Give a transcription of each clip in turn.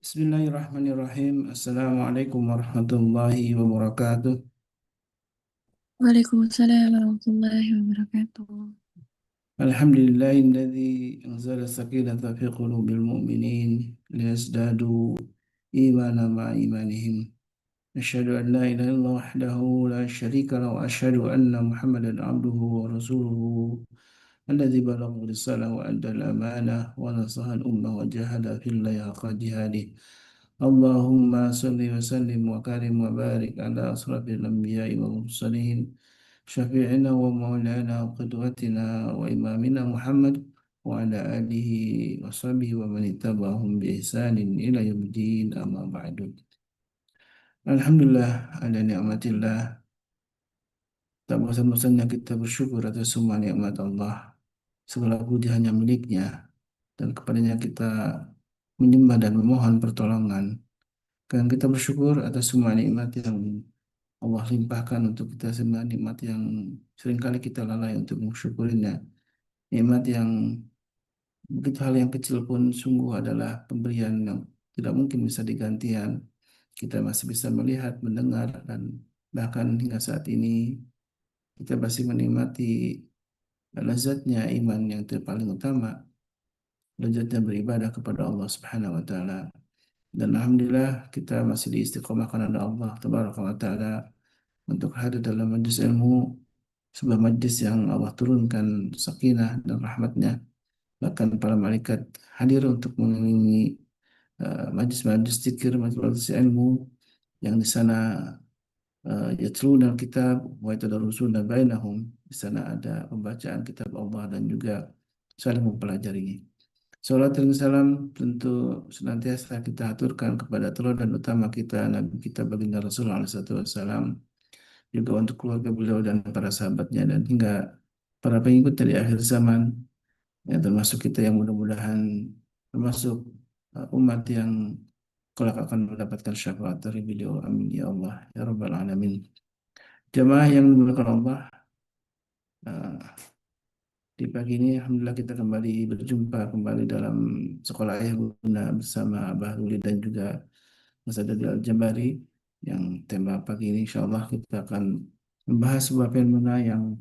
Bismillahirrahmanirrahim. Assalamualaikum warahmatullahi wabarakatuh. Waalaikumsalam warahmatullahi wabarakatuh. Alhamdulillahilladzi anzala sakinata fi qulubil mu'minin liyazdadu imanan ma'a imanihim. Asyhadu an la ilaha illallah wahdahu la syarika lahu wa asyhadu anna Muhammadan abduhu wa rasuluhu alladzi balagha risalah wa adda al-amanah wa nasaha al-ummah wa jahada fillahi haqqa jihadih. Allahumma salli wa sallim wa karim wa barik ala asrafil anbiya'i wal mursalin syafi'ina wa maulana wa qudwatina wa imamina Muhammad wa ala alihi wa sahbihi wa man ittaba'ahum bi ihsanin ila yaumiddin amma ba'du. Alhamdulillah ala ni'matillah, tak bosan-bosannya kita bersyukur atas semua nikmat Allah. Segala puji hanya miliknya dan kepadanya kita menyembah dan memohon pertolongan. Dan kita bersyukur atas semua nikmat yang Allah limpahkan untuk kita, semua nikmat yang seringkali kita lalai untuk mensyukurinya. Nikmat yang begitu hal yang kecil pun sungguh adalah pemberian yang tidak mungkin bisa digantikan. Kita masih bisa melihat, mendengar, dan bahkan hingga saat ini kita masih menikmati lezatnya iman yang paling utama, lezatnya beribadah kepada Allah Subhanahu wa taala. Dan alhamdulillah kita masih diistiqomahkan oleh Allah Tabaraka wa taala untuk hadir dalam majlis ilmu, sebuah majlis yang Allah turunkan sakinah dan rahmatnya. Bahkan para malaikat hadir untuk mengiringi majlis-majlis zikir, majlis-majlis ilmu yang di sana yatluna kitab wa yatadarrusuna bainahum. Di sana ada pembacaan kitab Allah dan juga saling mempelajarinya. Salat dan salam tentu senantiasa kita aturkan kepada teladan utama kita, Nabi kita baginda Rasulullah SAW, juga untuk keluarga beliau dan para sahabatnya dan hingga para pengikut dari akhir zaman, ya, termasuk kita yang mudah-mudahan termasuk umat yang kelak akan mendapatkan syafaat dari beliau. Amin ya Allah ya Rabbal Alamin. Jamaah yang dimuliakan Allah, eh, di pagi ini alhamdulillah kita kembali berjumpa kembali dalam sekolah ayah bunda bersama Abah Ruli dan juga Mas Adadi Al-Jambari, yang tema pagi ini insya Allah kita akan membahas sebuah fenomena yang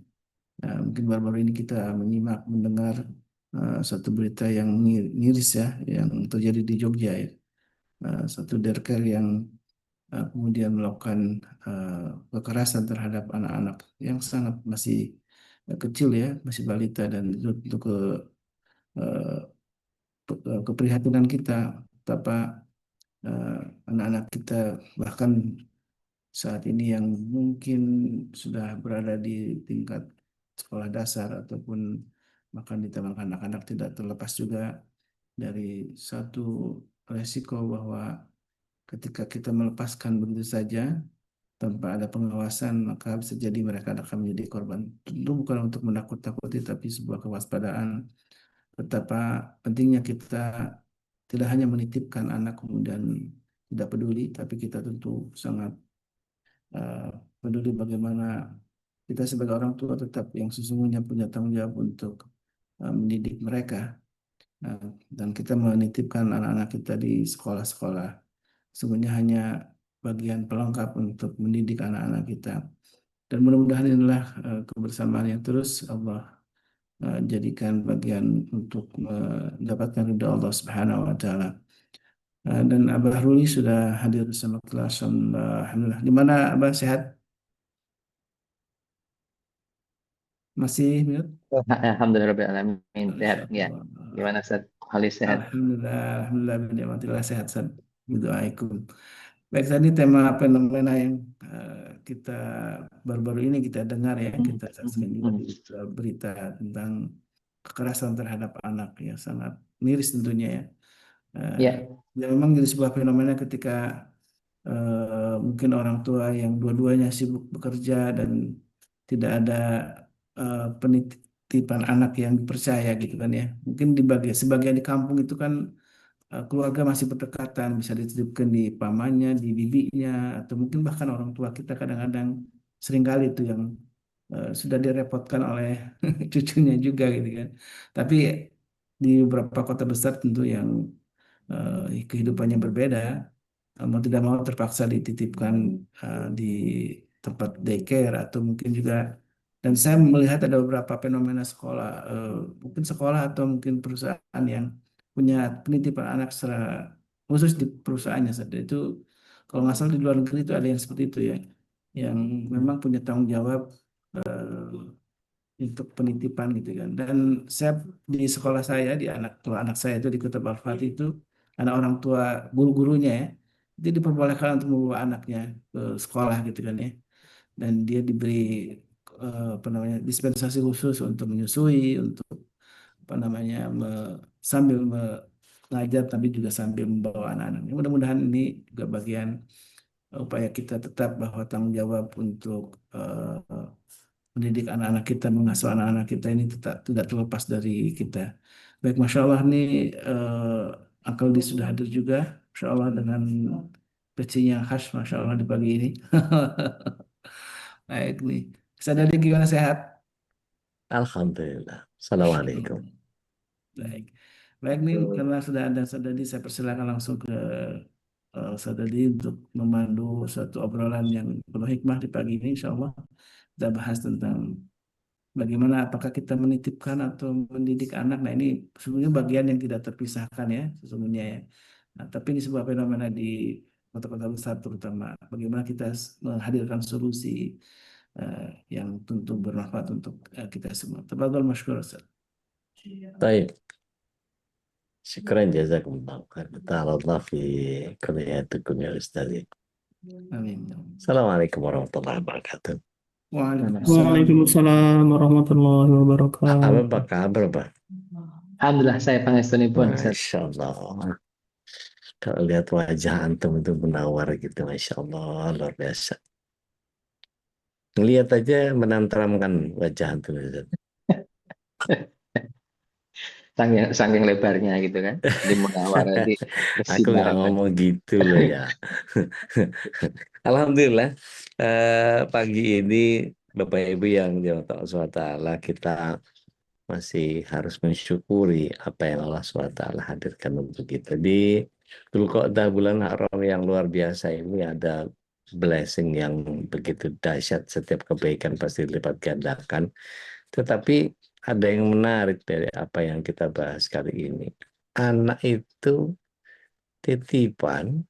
mungkin baru-baru ini kita menyimak, mendengar satu berita yang miris ya, yang terjadi di Jogja ya. Satu derker yang kemudian melakukan kekerasan terhadap anak-anak yang sangat masih kecil ya, masih balita, dan itu untuk eh, keprihatinan kita betapa eh, anak-anak kita bahkan saat ini yang mungkin sudah berada di tingkat sekolah dasar ataupun bahkan di taman anak-anak tidak terlepas juga dari satu resiko bahwa ketika kita melepaskan begitu saja tanpa ada pengawasan, maka bisa jadi mereka akan menjadi korban. Tentu bukan untuk menakut-takuti, tapi sebuah kewaspadaan betapa pentingnya kita tidak hanya menitipkan anak kemudian tidak peduli, tapi kita tentu sangat eh, peduli bagaimana kita sebagai orang tua tetap yang sesungguhnya punya tanggung jawab untuk mendidik mereka. Nah, dan kita menitipkan anak-anak kita di sekolah-sekolah. Sebenarnya hanya bagian pelengkap untuk mendidik anak-anak kita. Dan mudah-mudahan inilah kebersamaan yang terus Allah jadikan bagian untuk mendapatkan ridha Allah Subhanahu wa taala. Dan Abah Ruli sudah hadir bersama kelas. Alhamdulillah. Di mana Abah, sehat? Masih mute? Alhamdulillah Rabbil Alamin. Sehat Masya ya. Allah. Gimana Ustaz? Halis sehat. Alhamdulillah, alhamdulillah, binikmatillah, sehat, San. Berdoaikum. Baik, tadi tema fenomena yang kita baru-baru ini kita dengar ya, Hmm, kita hmm, saksikan juga hmm. di berita tentang kekerasan terhadap anak ya, sangat miris tentunya ya. Eh, Ya, Ya memang jadi sebuah fenomena ketika mungkin orang tua yang dua-duanya sibuk bekerja dan tidak ada penitipan anak yang dipercaya gitu kan ya. Mungkin di sebagian di kampung itu kan keluarga masih berdekatan, bisa dititipkan di pamannya, di bibinya, atau mungkin bahkan orang tua kita kadang-kadang seringkali itu yang sudah direpotkan oleh cucunya juga gitu kan. Tapi di beberapa kota besar tentu yang kehidupannya berbeda, mau tidak mau terpaksa dititipkan di tempat daycare atau mungkin juga, dan saya melihat ada beberapa fenomena sekolah, mungkin sekolah atau mungkin perusahaan yang punya penitipan anak secara khusus di perusahaannya saja itu, kalau nggak salah di luar negeri itu ada yang seperti itu ya, yang memang punya tanggung jawab untuk penitipan gitu kan. Dan saya di sekolah saya, di anak tua anak saya itu di Kota Al-Fatih itu, anak orang tua guru-gurunya ya, itu diperbolehkan untuk membawa anaknya ke sekolah gitu kan ya. Dan dia diberi apa namanya, dispensasi khusus untuk menyusui, untuk apa namanya, sambil mengajar tapi juga sambil membawa anak-anaknya. Mudah-mudahan ini juga bagian upaya kita tetap bahwa tanggung jawab untuk mendidik anak-anak kita, mengasuh anak-anak kita ini tetap tidak terlepas dari kita. Baik, Masya Allah nih, Uncle Di sudah hadir juga, Masya Allah dengan pecinya yang khas, Masya Allah di pagi ini. Baik nih, sadari gimana, sehat? Alhamdulillah. Assalamualaikum. Baik, baik nih, karena sudah ada Sadadi, saya persilakan langsung ke Sadadi untuk memandu suatu obrolan yang penuh hikmah di pagi ini, Insya Allah. Kita bahas tentang bagaimana, apakah kita menitipkan atau mendidik anak. Nah, ini sebenarnya bagian yang tidak terpisahkan ya, sesungguhnya ya. Nah, tapi ini sebuah fenomena di kota-kota besar terutama. Bagaimana kita menghadirkan solusi eh, yang tentu bermanfaat untuk kita semua. Tafadhol masykur, Ustaz. Baik. Syukran jazakumullah khair. Ta'ala fi kuliatukum ya Ustaz. Amin. Assalamualaikum warahmatullahi wabarakatuh. Waalaikumsalam. Waalaikumsalam warahmatullahi Apa wabarakatuh. kabar, Pak? Alhamdulillah saya pangestunipun Ustaz. Masya Allah. Kalau lihat wajah antum itu menawar gitu, Masya Allah, luar biasa. Ngelihat aja menanteramkan wajah antum, Ustaz. Saking lebarnya gitu kan. Di Munawar di Aku nggak bersinar. ngomong gitu loh ya. Alhamdulillah, pagi ini Bapak Ibu yang dirahmati Allah SWT, kita masih harus mensyukuri apa yang Allah SWT hadirkan untuk kita. Di Dzulqa'dah, bulan haram yang luar biasa ini, ada blessing yang begitu dahsyat. Setiap kebaikan pasti dilipat gandakan. Tetapi ada yang menarik dari apa yang kita bahas kali ini. Anak itu titipan,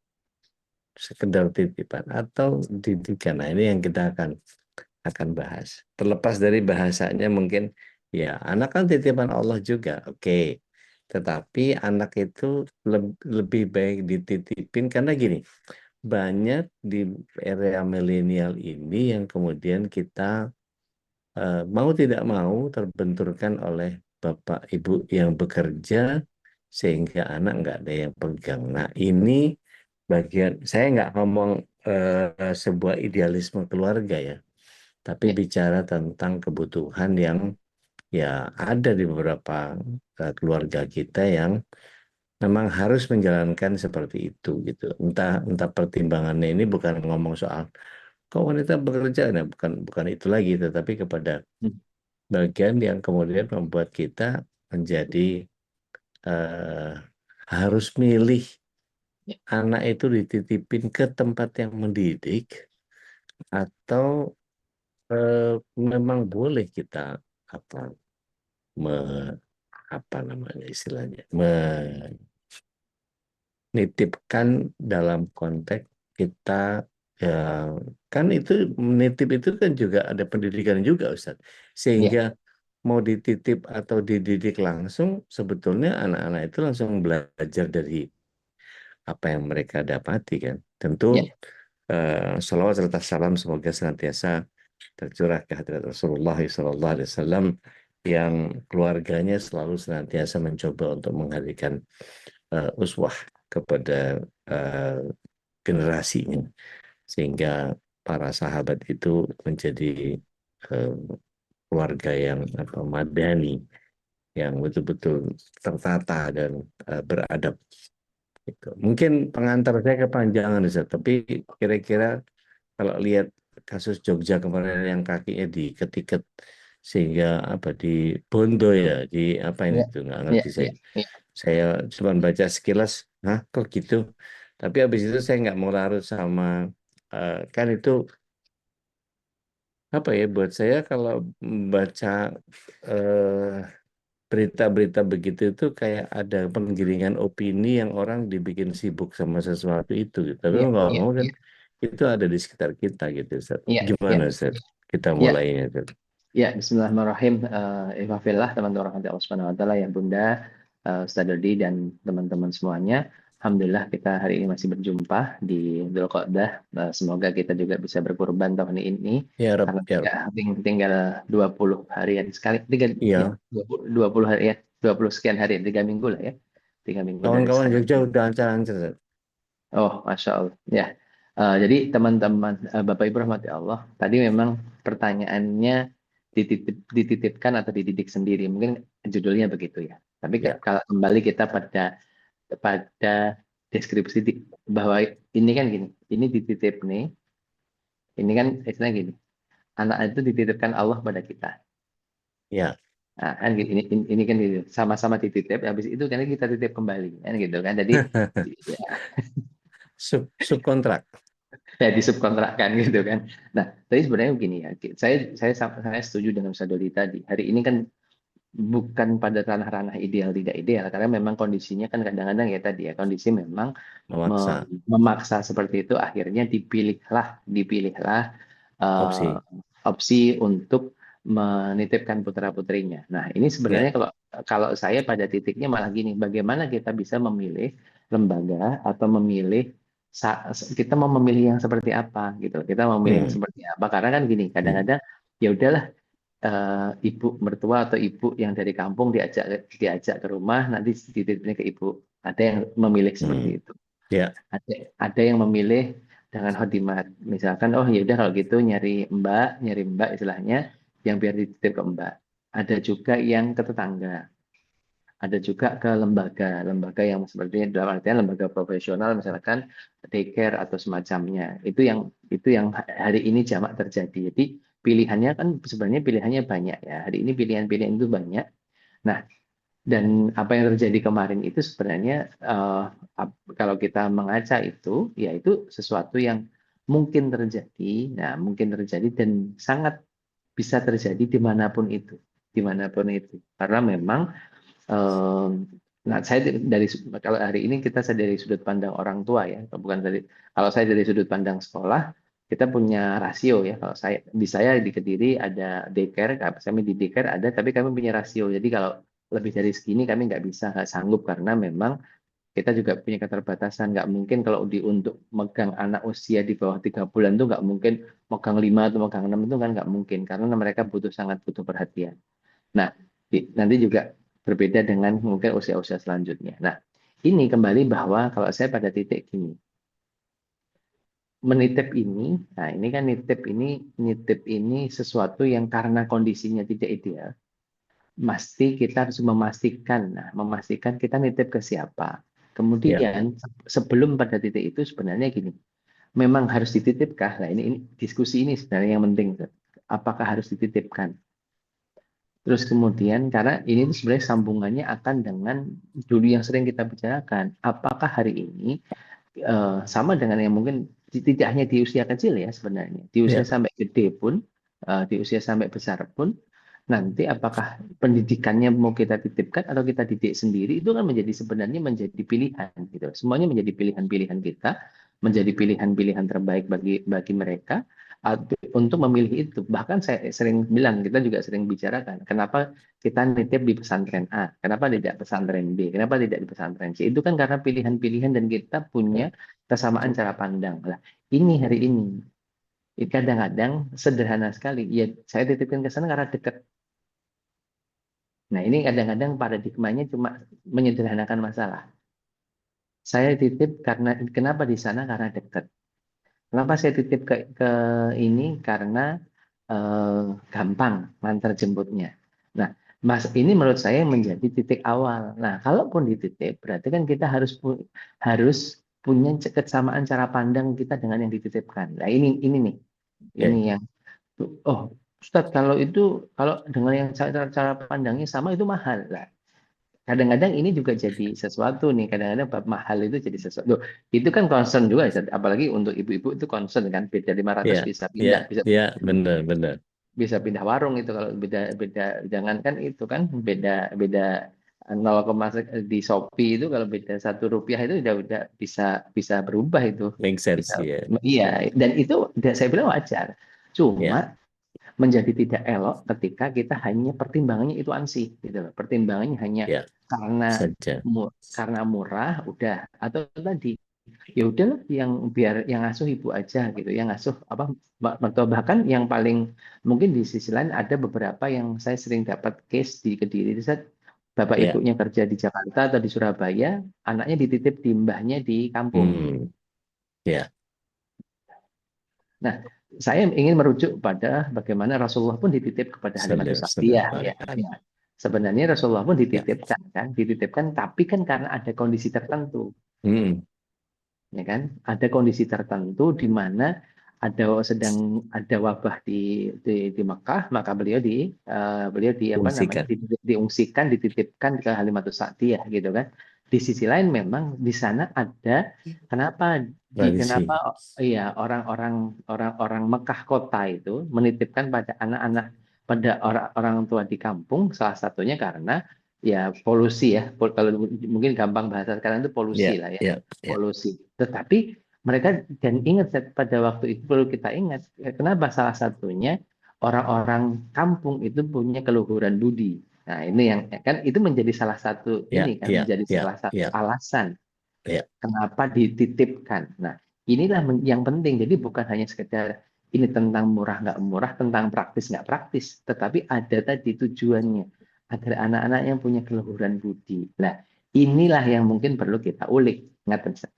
sekedar titipan atau didikan. Nah, ini yang kita akan bahas. Terlepas dari bahasanya, mungkin ya anak kan titipan Allah juga, oke. Tetapi anak itu lebih baik dititipin karena gini, banyak di era milenial ini yang kemudian kita mau tidak mau terbenturkan oleh bapak ibu yang bekerja sehingga anak nggak ada yang pegang. Nah, ini bagian, saya nggak ngomong sebuah idealisme keluarga ya, tapi Ya, bicara tentang kebutuhan yang ya ada di beberapa keluarga kita yang memang harus menjalankan seperti itu gitu. Entah pertimbangannya ini bukan ngomong soal kok wanita bekerja, nah bukan itu lagi, tetapi kepada hmm, bagian yang kemudian membuat kita menjadi eh, harus milih ya, anak itu dititipin ke tempat yang mendidik atau memang boleh kita apa me, apa namanya istilahnya, menitipkan dalam konteks kita ya, kan itu menitip itu kan juga ada pendidikan juga, Ustaz, ya, sehingga mau dititip atau dididik langsung, sebetulnya anak-anak itu langsung belajar dari apa yang mereka dapati kan. Tentu ya, salawat serta salam semoga senantiasa tercurah ke hadirat Rasulullah SAW, yang keluarganya selalu senantiasa mencoba untuk menghadirkan uswah kepada uh, generasinya, sehingga para sahabat itu menjadi uh, keluarga yang madani, yang betul-betul tertata dan beradab. Gitu. Mungkin pengantar saya kepanjangan, Ustaz, tapi kira-kira kalau lihat kasus Jogja kemarin yang kakinya diketik sehingga apa di Bondo ya, di apa ini ya, itu nggak ya, ngerti ya, saya. ya. Saya cuma baca sekilas, hah kok gitu? Tapi habis itu saya nggak mau larut sama kan itu apa ya buat saya kalau baca eh, berita-berita begitu itu kayak ada penggiringan opini yang orang dibikin sibuk sama sesuatu itu gitu. Tapi Iya, mau nggak iya, mau kan iya, itu ada di sekitar kita gitu Ustaz. iya, iya, Gimana Ustaz? Kita iya. mulainya Ustaz. Ya, Bismillahirrahmanirrahim. Ihfazillah teman-teman rahmati Allah Subhanahu wa taala, ya Bunda, Ustaz Dodi dan teman-teman semuanya. Alhamdulillah kita hari ini masih berjumpa di Dzulqa'dah. Semoga kita juga bisa berkurban tahun ini Ya Rob, karena ya Rob. tinggal 20 harian sekali, ya, Iya, 20 hari ya, 20 sekian hari, 3 minggu lah ya. 3 minggu dari kawan-kawan sekarang. Jogja udah lancar-lancar Ustaz. Oh, Masya Allah. Ya, jadi teman-teman, Bapak Ibu rahmati Allah, tadi memang pertanyaannya dititipkan atau dididik sendiri. Mungkin judulnya begitu ya. Tapi Ya. kalau kembali kita pada deskripsi bahwa ini kan gini, ini dititip nih, ini kan istilahnya gini, anak itu dititipkan Allah pada kita. Ya. Nah, kan gitu, ini kan gitu, sama-sama dititip, habis itu kan kita titip kembali, kan gitu kan. Jadi ya, Subkontrak. ya disubkontrakkan gitu kan. Nah, tapi sebenarnya begini ya, saya setuju dengan Ustaz Dodi tadi. Hari ini kan bukan pada ranah-ranah ideal tidak ideal, karena memang kondisinya kan kadang-kadang ya tadi ya, kondisi memang Memaksa memaksa seperti itu, akhirnya dipilihlah eh, opsi. opsi untuk menitipkan putra-putrinya. Nah, ini sebenarnya Ya. kalau kalau saya pada titiknya malah gini, bagaimana kita bisa memilih lembaga atau memilih kita mau memilih yang seperti apa gitu. Kita mau memilih yang Hmm. seperti apa karena kan gini, Hmm. kadang-kadang ya udahlah, ibu mertua atau ibu yang dari kampung diajak diajak ke rumah, nanti dititipnya ke ibu. Ada yang memilih seperti Hmm. itu. Ya. Ada yang memilih dengan khodimat. Misalkan, oh ya udah kalau gitu nyari mbak istilahnya yang biar dititip ke mbak. Ada juga yang ke tetangga. Ada juga ke lembaga yang seperti dalam artian lembaga profesional, misalkan daycare atau semacamnya. Itu yang hari ini jamak terjadi. Jadi pilihannya kan sebenarnya pilihannya banyak ya. Hari ini pilihan-pilihan itu banyak. Nah, dan apa yang terjadi kemarin itu sebenarnya kalau kita mengaca itu, ya itu sesuatu yang mungkin terjadi. Nah, mungkin terjadi dan sangat bisa terjadi dimanapun itu. Karena memang eh, nah saya dari kalau hari ini kita dari sudut pandang orang tua ya, bukan dari kalau saya dari sudut pandang sekolah, kita punya rasio ya. Kalau saya di Kediri ada daycare, kami di daycare ada, tapi kami punya rasio. Jadi kalau lebih dari segini kami nggak sanggup karena memang kita juga punya keterbatasan. Nggak mungkin kalau untuk megang anak usia di bawah 3 bulan tuh nggak mungkin megang 5 atau megang 6 itu kan nggak mungkin karena mereka sangat butuh perhatian. Nah, nanti juga berbeda dengan mungkin usia-usia selanjutnya. Nah, ini kembali bahwa kalau saya pada titik gini, menitip ini, nah ini kan nitip ini sesuatu yang karena kondisinya tidak ideal, mesti kita harus memastikan kita nitip ke siapa. Ya. Kemudian sebelum pada titik itu sebenarnya gini, memang harus dititipkah? Nah ini diskusi ini sebenarnya yang penting. Apakah harus dititipkan? Terus kemudian karena ini tuh sebenarnya sambungannya akan dengan dulu yang sering kita bicarakan. Apakah hari ini sama dengan yang mungkin tidak hanya di usia kecil ya sebenarnya, di usia Ya. sampai gede pun, di usia sampai besar pun, nanti apakah pendidikannya mau kita titipkan atau kita didik sendiri itu kan sebenarnya menjadi pilihan gitu. Semuanya menjadi pilihan-pilihan kita, menjadi pilihan-pilihan terbaik bagi bagi mereka untuk memilih itu. Bahkan saya sering bilang, kita juga sering bicarakan, kenapa kita nitip di pesantren A, kenapa tidak pesantren B, kenapa tidak di pesantren C. Itu kan karena pilihan-pilihan dan kita punya kesamaan cara pandang. Lah, ini hari ini kadang-kadang sederhana sekali. Ya, saya titipkan ke sana karena dekat. Nah, ini kadang-kadang paradigmanya cuma menyederhanakan masalah. Saya titip karena kenapa di sana karena dekat. Kenapa saya titip ke ini karena gampang ngantar jemputnya. Nah, Mas, ini menurut saya menjadi titik awal. Nah, kalaupun dititip, berarti kan kita harus punya kesamaan cara pandang kita dengan yang dititipkan. Nah, ini nih, ini Oke. yang Ustadz, kalau dengan yang cara pandangnya sama itu mahal lah. kadang-kadang ini juga jadi sesuatu nih, kadang-kadang bab mahal itu jadi sesuatu. Loh, itu kan concern juga, Ustaz. Apalagi untuk ibu-ibu itu concern kan, beda 500 Ya, bisa ya, pindah, ya, benar. bisa pindah warung itu kalau beda beda, jangan kan itu kan beda beda 0, di Shopee itu kalau beda 1 rupiah itu udah bisa bisa berubah itu, Make bisa, sense, ya, iya, dan itu saya bilang wajar. Cuma ya, menjadi tidak elok ketika kita hanya pertimbangannya itu ansih gitu loh. Pertimbangannya hanya ya, karena saja. karena murah udah, atau tadi ya udahlah yang biar yang ngasuh ibu aja gitu, yang ngasuh apa mertua. Bahkan yang paling mungkin di sisi lain ada beberapa yang saya sering dapat case di Kediri itu, Sat. Bapak Ya, ibunya kerja di Jakarta atau di Surabaya, anaknya dititip di mbahnya di kampung. ya, Nah, saya ingin merujuk pada bagaimana Rasulullah pun dititip kepada Halimatus Sa'diyah, Sallallahu ya. alaihi. Ya. Sebenarnya Rasulullah pun Ya, dititipkan, tapi kan karena ada kondisi tertentu, hmm, ya kan? Ada kondisi tertentu di mana sedang ada wabah di Mekah, maka beliau di apa namanya fungsikan diungsikan, dititipkan ke Halimatus Sa'diyah gitu kan. Di sisi lain memang di sana ada kenapa kenapa tradisi. iya orang-orang Mekah kota itu menitipkan pada anak-anak, pada orang-orang tua di kampung, salah satunya karena ya polusi ya. Kalau mungkin gampang bahasa sekarang itu polusi Ya, lah ya, ya, ya, polusi. Tetapi mereka, dan ingat Seth, pada waktu itu perlu kita ingat kenapa salah satunya orang-orang kampung itu punya keluhuran budi. Nah, ini yang kan itu menjadi salah satu ya, ini kan ya, menjadi ya, salah satu ya, alasan ya, kenapa dititipkan. Nah, inilah yang penting. Jadi bukan hanya sekedar ini tentang murah nggak murah, tentang praktis nggak praktis, tetapi ada tadi tujuannya agar anak-anak yang punya keluhuran budi. Nah, inilah yang mungkin perlu kita ulik. Ngaten, Seth.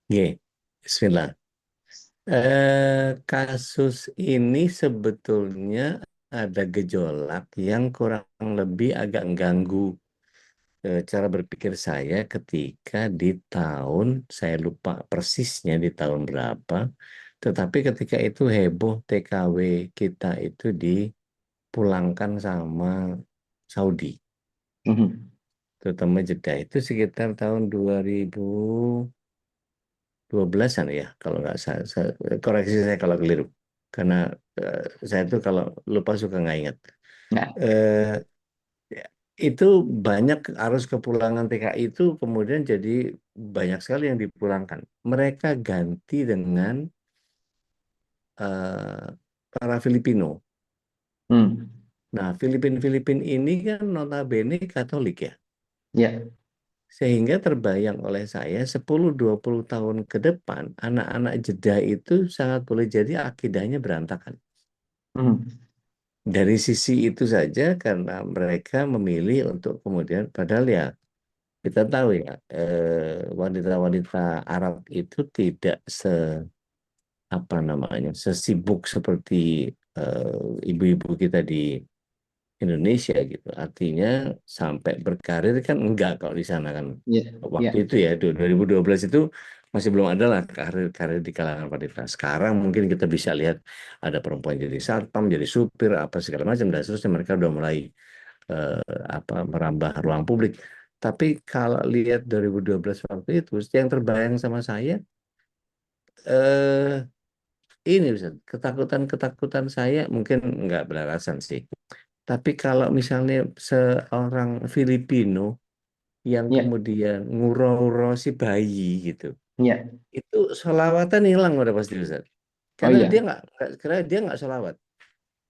Ye. Bismillah. Kasus ini sebetulnya ada gejolak yang kurang lebih agak ganggu cara berpikir saya ketika di tahun, saya lupa persisnya di tahun berapa, tetapi ketika itu heboh TKW kita itu dipulangkan sama Saudi, Mhm. terutama Jeddah itu sekitar tahun 2012-an ya, kalau nggak koreksi saya kalau keliru, karena saya tuh kalau lupa suka nggak ingat. Nah, Eh, Ya, itu banyak arus kepulangan TKI itu kemudian jadi banyak sekali yang dipulangkan. Mereka ganti dengan eh, para Filipino. hmm. Nah, Filipin ini kan notabene Katolik ya. Ya, Sehingga terbayang oleh saya 10-20 tahun ke depan anak-anak Jeddah itu sangat boleh jadi akidahnya berantakan. hmm. Dari sisi itu saja karena mereka memilih untuk kemudian padahal ya kita tahu ya, wanita-wanita Arab itu tidak apa namanya sesibuk seperti ibu-ibu kita di Indonesia gitu. Artinya sampai berkarir kan enggak kalau di sana kan. Ya, Waktu ya, itu ya 2012 itu masih belum ada lah karir-karir di kalangan wanita. Sekarang mungkin kita bisa lihat ada perempuan jadi satpam, jadi supir, apa segala macam dan seterusnya mereka udah mulai eh, apa merambah ruang publik. Tapi kalau lihat 2012 waktu itu, yang terbayang sama saya eh ini bisa ketakutan-ketakutan saya mungkin nggak beralasan sih. Tapi kalau misalnya seorang Filipino yang ya, kemudian nguro-nguro si bayi gitu, ya. itu sholawatan hilang udah pasti Ustaz. Oh Karena dia iya, nggak sholawat.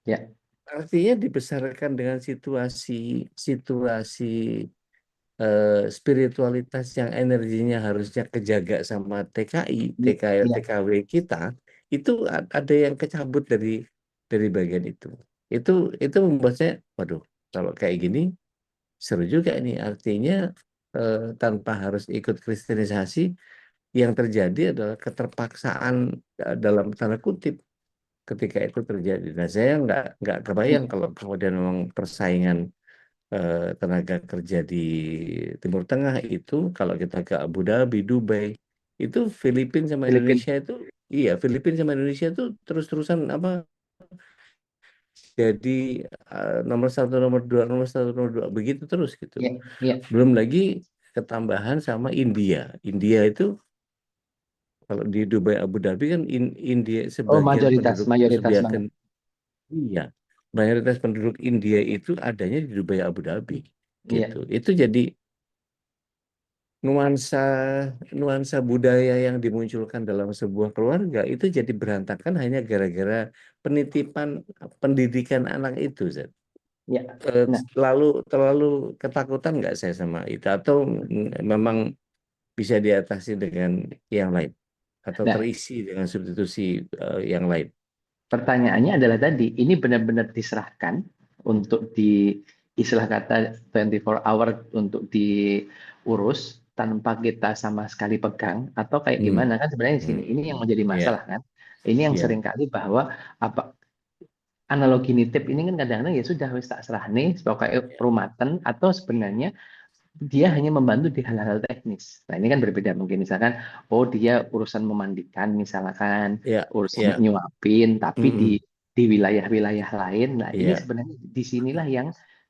ya, Artinya dibesarkan dengan situasi spiritualitas yang energinya harusnya kejaga sama ya, TKW kita itu ada yang kecabut dari bagian itu. Itu itu membuat saya, waduh, kalau kayak gini seru juga ini. Artinya tanpa harus ikut kristenisasi, yang terjadi adalah keterpaksaan dalam tanda kutip ketika itu terjadi. Nah, saya nggak kebayang ya. kalau kemudian memang persaingan tenaga kerja di Timur Tengah itu kalau kita ke Abu Dhabi, Dubai, itu Filipina sama Filipin. Indonesia itu iya Filipina sama Indonesia itu terus-terusan apa jadi nomor satu, nomor satu, nomor dua, begitu terus gitu. Ya, ya. Belum lagi ketambahan sama India. India itu kalau di Dubai Abu Dhabi kan India Oh, sebagian penduduk mayoritas banget. sebagian iya mayoritas penduduk India itu adanya di Dubai Abu Dhabi Iya, gitu. Itu jadi nuansa nuansa budaya yang dimunculkan dalam sebuah keluarga itu jadi berantakan hanya gara-gara penitipan pendidikan anak itu, Zat. ya. Nah, Terlalu ketakutan nggak saya sama itu atau memang bisa diatasi dengan yang lain atau nah, terisi dengan substitusi yang lain? pertanyaannya adalah tadi, ini benar-benar diserahkan untuk istilah kata 24 hour untuk diurus tanpa kita sama sekali pegang atau kayak Hmm. gimana kan sebenarnya di sini. Ini yang menjadi Ya, masalah kan. Ini yang ya, seringkali bahwa apa analogi nitip ini kan kadang-kadang ya sudah wis tak serah nih pokoknya rumatan atau sebenarnya dia hanya membantu di hal-hal teknis. Nah, ini kan berbeda mungkin misalkan, oh dia urusan memandikan misalkan, ya, urusan ya, nyuapin, tapi Mm-mm. di wilayah-wilayah lain. Nah, ini Ya, sebenarnya disinilah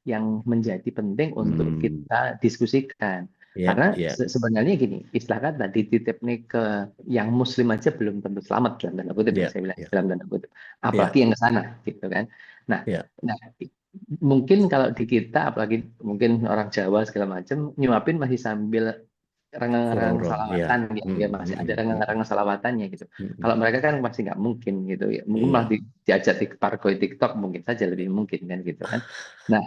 yang menjadi penting untuk Hmm. kita diskusikan. Ya, Karena ya, sebenarnya gini, istilah kata dititip nih ke yang Muslim aja belum tentu selamat dalam tanda kutip ya, ya, saya bilang ya, dalam tanda kutip. ya, Apalagi yang ke sana, gitu kan. Nah, ya, nah mungkin kalau di kita apalagi mungkin orang Jawa segala macam nyuapin masih sambil renggang-renggang rongrong, ya, salawatan gitu ya masih ada renggang-renggang salawatannya gitu. Mm-mm. Kalau mereka kan pasti nggak mungkin gitu ya. Mungkin malah Iya, diajak di parkoi TikTok mungkin saja lebih mungkin kan gitu kan. Nah,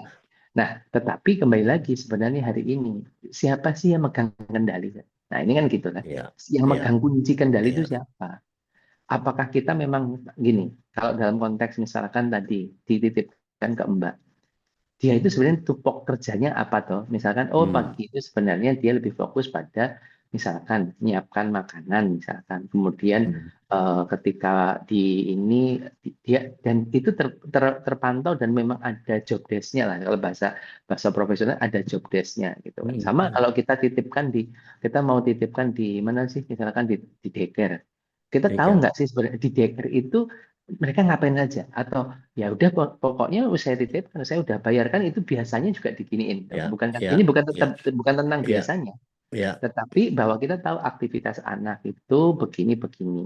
nah tetapi kembali lagi sebenarnya hari ini siapa sih yang megang kendali? Nah, ini kan gitu kan. ya, Yang ya, megang kunci kendali itu ya, siapa? Apakah kita memang gini? Kalau dalam konteks misalkan tadi dititipkan ke Mbak dia itu sebenarnya tupok kerjanya apa toh? Misalkan, oh Hmm. pagi itu sebenarnya dia lebih fokus pada misalkan menyiapkan makanan, misalkan kemudian Hmm. ketika di ini dia dan itu terpantau dan memang ada job desk-nya lah kalau bahasa bahasa profesional ada job desk-nya gitu kan. Sama Hmm. kalau kita mau titipkan di mana sih misalkan di daycare. Kita tahu Iya, nggak sih sebenarnya di daycare itu mereka ngapain aja atau ya udah pokoknya saya titipkan saya udah bayarkan itu biasanya juga diginiin ya, bukan ini ya, bukan tetap ya, bukan tentang ya, biasanya ya, tetapi bahwa kita tahu aktivitas anak itu begini-begini.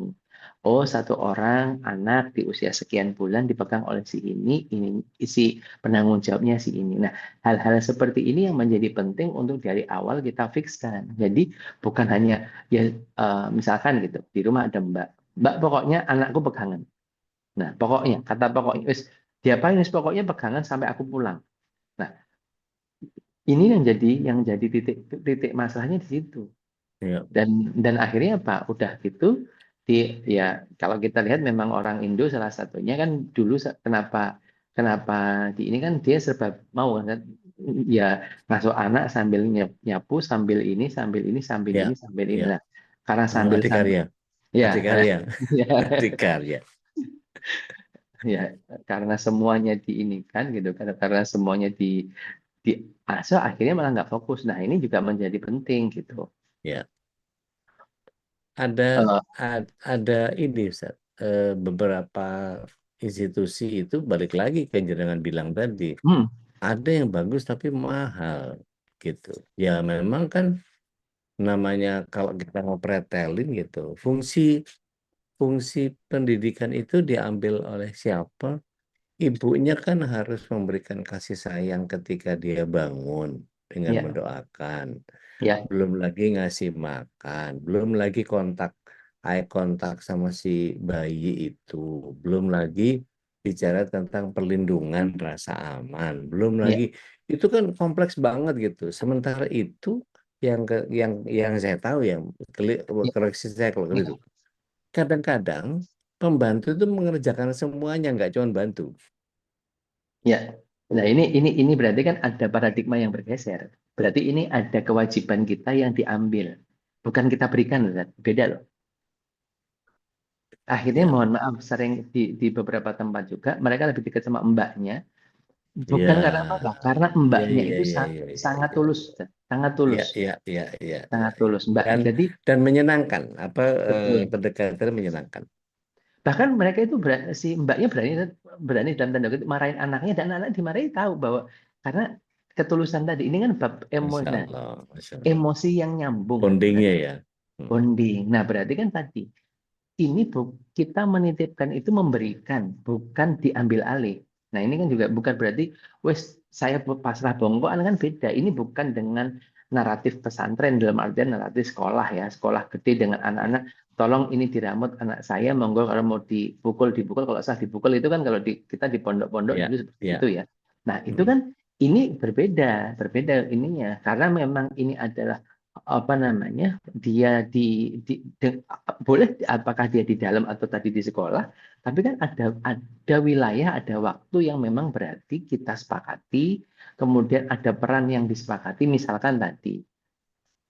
Oh, satu orang anak di usia sekian bulan dipegang oleh ini si penanggung jawabnya si ini. Nah, hal-hal seperti ini yang menjadi penting untuk dari awal kita fikskan. Jadi bukan hanya ya misalkan gitu di rumah ada Mbak pokoknya anakku pegangan. Nah, pokoknya kata pokoknya wis diapain wis pokoknya pegangan sampai aku pulang. Nah, ini yang jadi titik titik masalahnya di situ. ya, Dan akhirnya apa? Udah gitu ya kalau kita lihat memang orang Indo salah satunya kan dulu kenapa kenapa di ini kan dia serba mau kan ya ngasuh anak sambil nyapu sambil ini sambil ya, ini sambil ini. ya. Nah, karena Anu sambil adikarya, ya adikarya, ya adikarya. ya karena semuanya di ini kan gitu karena semuanya di asuh akhirnya malah nggak fokus. Nah, ini juga menjadi penting gitu. Ya, ada Eh, ada ini, Ustaz. Beberapa institusi itu balik lagi ke yang jenengan bilang tadi. hmm, Ada yang bagus tapi mahal gitu. Ya memang kan namanya kalau kita mau pretelin gitu, fungsi fungsi pendidikan itu diambil oleh siapa? Ibunya kan harus memberikan kasih sayang ketika dia bangun dengan ya mendoakan. ya Belum lagi ngasih makan, belum lagi eye contact sama si bayi itu, belum lagi bicara tentang perlindungan rasa aman, belum ya lagi itu kan kompleks banget gitu. Sementara itu yang saya tahu yang ya koreksi saya kalau ya. keliru. Kadang-kadang pembantu itu mengerjakan semuanya, nggak cuma bantu. Ya. Nah, ini berarti kan ada paradigma yang bergeser. Berarti ini ada kewajiban kita yang diambil. Bukan kita berikan, loh, Zat. Beda loh. Akhirnya Ya, mohon maaf, sering di beberapa tempat juga mereka lebih dekat sama mbaknya. Bukan karena apa? ya, Karena ya, mbaknya ya, itu ya, ya, ya, sangat ya, tulus, Zat. Sangat tulus, ya, ya, ya, ya, ya, sangat ya. tulus, Mbak. Dan Jadi menyenangkan apa betul. pendekatan menyenangkan. Bahkan mereka itu si mbaknya berani berani dalam tanda kutip marahin anaknya, dan anak dimarahi tahu bahwa karena ketulusan tadi ini kan bab Masya emosi. Nah, Allah, Masya Allah. emosi yang nyambung Bondingnya berarti ya. bonding. Nah, berarti kan tadi ini kita menitipkan itu memberikan, bukan diambil alih. Nah, ini kan juga bukan berarti wes saya pasrah bongkoan, kan beda. Ini bukan dengan naratif pesantren dalam artian naratif sekolah ya, sekolah gede dengan anak-anak. Tolong ini diramut anak saya, monggo kalau mau dipukul dipukul, kalau usah dipukul itu kan kalau kita di pondok-pondok Ya, dulu seperti ya. itu ya. Nah, itu kan ini berbeda, berbeda ininya karena memang ini adalah apa namanya dia boleh apakah dia di dalam atau tadi di sekolah, tapi kan ada wilayah, ada waktu yang memang berarti kita sepakati, kemudian ada peran yang disepakati, misalkan tadi,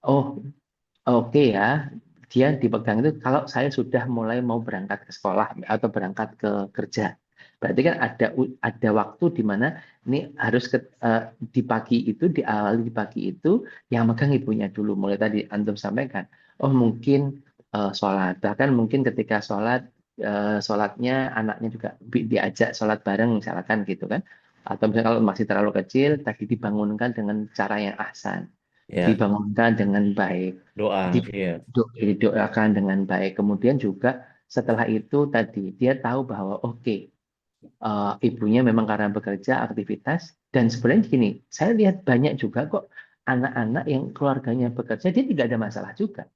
oh oke ya, dia dipegang itu kalau saya sudah mulai mau berangkat ke sekolah atau berangkat ke kerja. Berarti kan ada waktu di mana ini harus di pagi itu, diawali di pagi itu, yang megang ibunya dulu. Mulai tadi Antum sampaikan, oh mungkin sholat. Bahkan mungkin ketika sholat, sholatnya anaknya juga diajak sholat bareng misalkan gitu kan. Atau misalnya kalau masih terlalu kecil, tadi dibangunkan dengan cara yang ahsan, Ya, dibangunkan dengan baik, doa, ya. didoakan dengan baik. Kemudian juga setelah itu tadi dia tahu bahwa oke, ibunya memang karena bekerja aktivitas, dan sebenarnya gini, saya lihat banyak juga kok anak-anak yang keluarganya bekerja dia tidak ada masalah juga.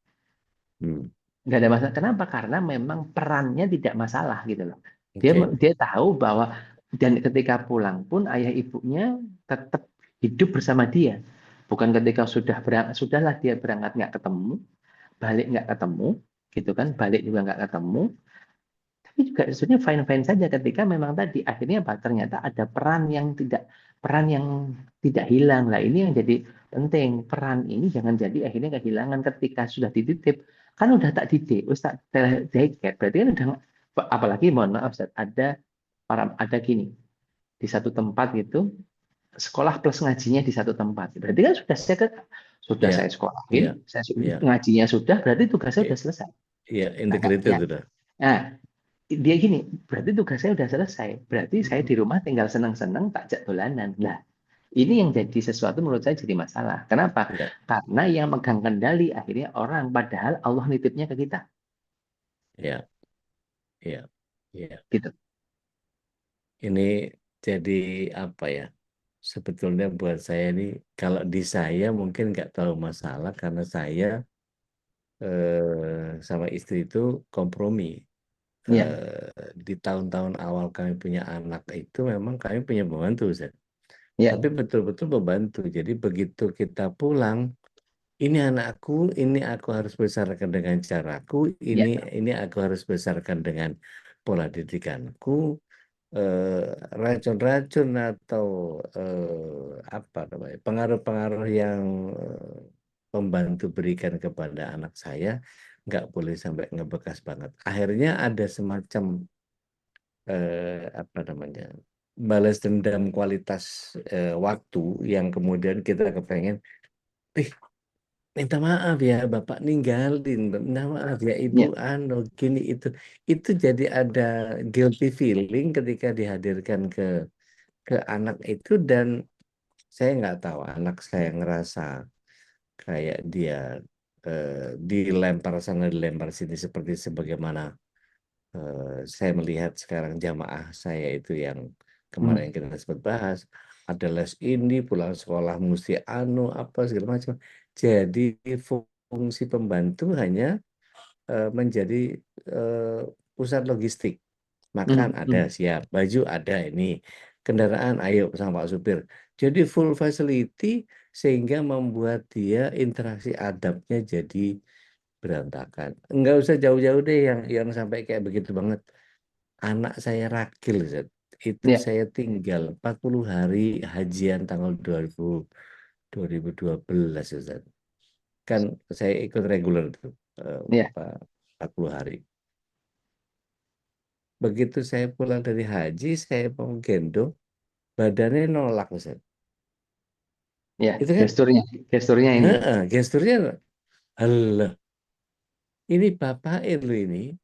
Hmm, Nggak ada masalah. Kenapa? Karena memang perannya tidak masalah gitu loh. Dia Oke. dia tahu bahwa dan ketika pulang pun ayah ibunya tetap hidup bersama dia. Bukan ketika sudah berangkat, sudahlah dia berangkat nggak ketemu, balik nggak ketemu, gitu kan? Balik juga nggak ketemu. Tapi juga sebenarnya fine-fine saja ketika memang tadi akhirnya apa? Ternyata ada peran yang tidak hilang. Lah ini yang jadi penting. Peran ini jangan jadi akhirnya kehilangan ketika sudah dititip. Kan udah tak didik, tak deket. Berarti kan udah, apalagi mohon maaf Ustaz, ada gini di satu tempat gitu, sekolah plus ngajinya di satu tempat. Berarti kan sudah Ya, saya ya, sekolahin, saya ya. ngajinya sudah, berarti tugasnya I- sudah selesai. Ya, integrated Anaknya. sudah. Nah, dia gini, berarti tugas saya udah selesai. Berarti saya di rumah tinggal senang-senang takjak dolanan. Lah, ini yang jadi sesuatu menurut saya jadi masalah. Kenapa? Ya, Karena yang megang kendali akhirnya orang, padahal Allah nitipnya ke kita. ya, ya, ya. Gitu. Ini jadi apa ya? Sebetulnya buat saya ini, kalau di saya mungkin nggak terlalu masalah karena saya sama istri itu kompromi. Ya, Di tahun-tahun awal kami punya anak itu memang kami punya pembantu, Ustaz. ya, Tapi betul-betul membantu. Jadi begitu kita pulang, ini anakku, ini aku harus besarkan dengan caraku, ini ya, ini aku harus besarkan dengan pola didikanku. eh, Racun-racun atau apa namanya pengaruh-pengaruh yang pembantu berikan kepada anak saya nggak boleh sampai ngebekas banget. Akhirnya ada semacam apa namanya balas dendam kualitas waktu yang kemudian kita kepengen, ih minta maaf ya Bapak ninggalin, minta maaf ya Ibu ya, gini itu jadi ada guilty feeling ketika dihadirkan ke anak itu, dan saya nggak tahu anak saya ngerasa kayak dia dilempar sana dilempar sini seperti sebagaimana saya melihat sekarang jamaah saya itu yang kemarin hmm, kita sempat bahas, ada les ini pulang sekolah mesti anu apa segala macam. Jadi fungsi pembantu hanya menjadi eh, pusat logistik. Makan hmm, ada hmm, siap, baju ada ini, kendaraan ayo sama Pak Supir. Jadi full facility sehingga membuat dia interaksi adabnya jadi berantakan. Enggak usah jauh-jauh deh yang sampai kayak begitu banget. Anak saya ragil, Zat. Itu ya, saya tinggal 40 hari hajian tanggal 2012, Zat. Kan saya ikut reguler tuh ya, apa 40 hari. Begitu saya pulang dari haji, saya mau gendong, badannya nolak, Ustaz. ya. Itu kan, Gesturnya ini. gesturnya, Allah, ini bapak lu ini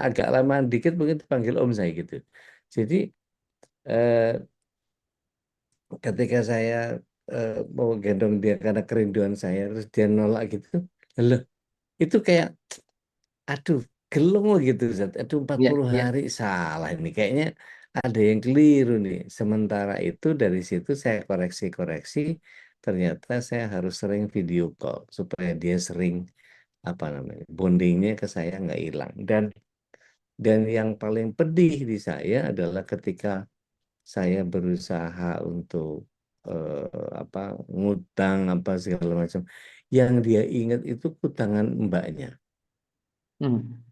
agak lama dikit mungkin dipanggil om saya gitu. Jadi eh, ketika saya mau gendong dia karena kerinduan saya, terus dia nolak gitu, loh itu kayak, aduh, gelong gitu, Zat. Aduh, Ya, 40 ya. hari salah ini. Kayaknya ada yang keliru nih. Sementara itu dari situ saya koreksi-koreksi, ternyata saya harus sering video call supaya dia sering apa namanya bondingnya ke saya nggak hilang. Dan yang paling pedih di saya adalah ketika saya berusaha untuk apa ngutang apa segala macam, yang dia ingat itu kutangan mbaknya. Hmm.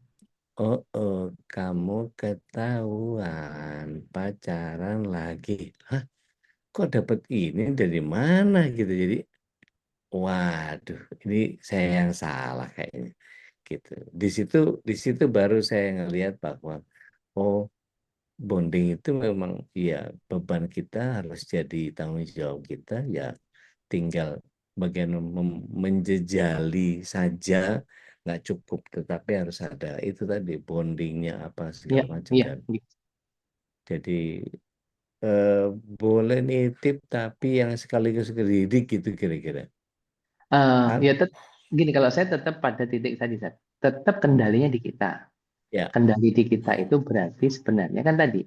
Oh, kamu ketahuan pacaran lagi. Hah, kok dapat ini dari mana gitu. Jadi, waduh, ini saya yang salah kayaknya gitu. Di situ di situ baru saya ngelihat bahwa oh, bonding itu memang ya beban kita harus jadi tanggung jawab kita ya, tinggal bagian menjejali saja nggak cukup, tetapi harus ada itu tadi bondingnya apa Ya, segala macam. ya. Dan jadi eh, boleh nitip tapi yang sekaligus ngedidik gitu kira-kira. Ya Kan? gini, kalau saya tetap pada titik tadi, Zat. Tetap kendalinya di kita. Ya, Kendali di kita itu berarti sebenarnya kan tadi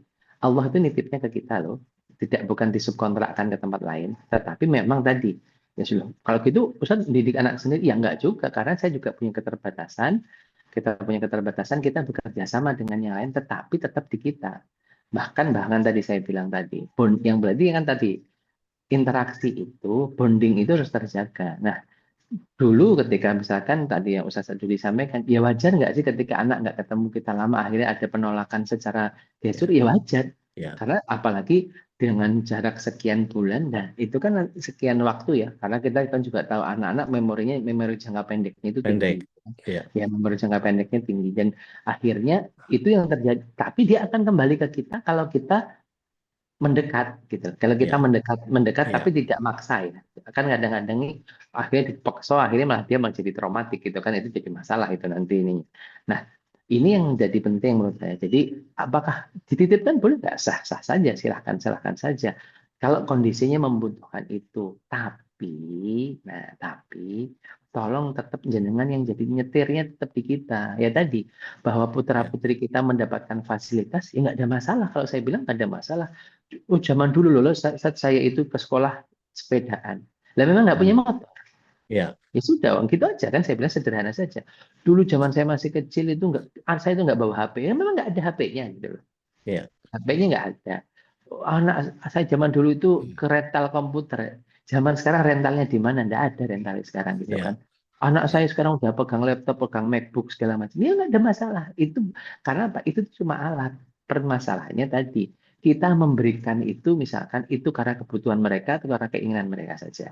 Allah itu nitipnya ke kita loh, tidak bukan disubkontrakkan ke tempat lain, tetapi memang tadi ya sudah. Kalau gitu Ustaz didik anak sendiri ya enggak juga, karena saya juga punya keterbatasan, kita bekerja sama dengan yang lain, tetapi tetap di kita. Bahkan tadi saya bilang tadi, yang berarti kan tadi interaksi itu, bonding itu harus terjaga. Nah, dulu ketika misalkan tadi yang Ustaz Judi sampaikan, ya wajar nggak sih ketika anak nggak ketemu kita lama, akhirnya ada penolakan secara gestur, ya, ya wajar. ya, Karena apalagi dengan jarak sekian bulan, dan itu kan sekian waktu ya, karena kita kan juga tahu anak-anak memori jangka pendeknya itu tinggi. pendek. Ya, Ya, memori jangka pendeknya tinggi. Dan akhirnya itu yang terjadi. Tapi dia akan kembali ke kita kalau kita mendekat gitu. Kalau kita ya, mendekat tapi ya, tidak maksa ya. Kan kadang-kadang nih akhirnya dipaksa, akhirnya malah dia menjadi traumatik gitu kan, itu jadi masalah itu nanti ini. Nah, ini yang jadi penting menurut saya. Jadi apakah dititipkan boleh nggak, sah-sah saja, silahkan saja. Kalau kondisinya membutuhkan itu. Tapi tolong tetap jenengan yang jadi nyetirnya tetap di kita. Ya tadi bahwa putra ya, putri kita mendapatkan fasilitas ya nggak ada masalah. Kalau saya bilang nggak ada masalah. Oh, zaman dulu loh, saat saya itu ke sekolah sepedaan. Lah memang nggak punya hmm, motor. ya, Ya sudah, Bang, gitu aja kan, saya bilang sederhana saja. Dulu zaman saya masih kecil itu nggak, saya itu nggak bawa HP. Ya memang nggak ada HP-nya gitu loh. ya, HP-nya nggak ada. Anak saya zaman dulu itu ke rental komputer. Zaman sekarang rentalnya di mana? Nggak ada rental sekarang gitu kan. ya, Anak saya ya, sekarang udah pegang laptop, pegang MacBook segala macam. Ya nggak ada masalah. Itu karena apa? Itu cuma alat. Permasalahannya tadi kita memberikan itu, misalkan itu karena kebutuhan mereka atau karena keinginan mereka saja,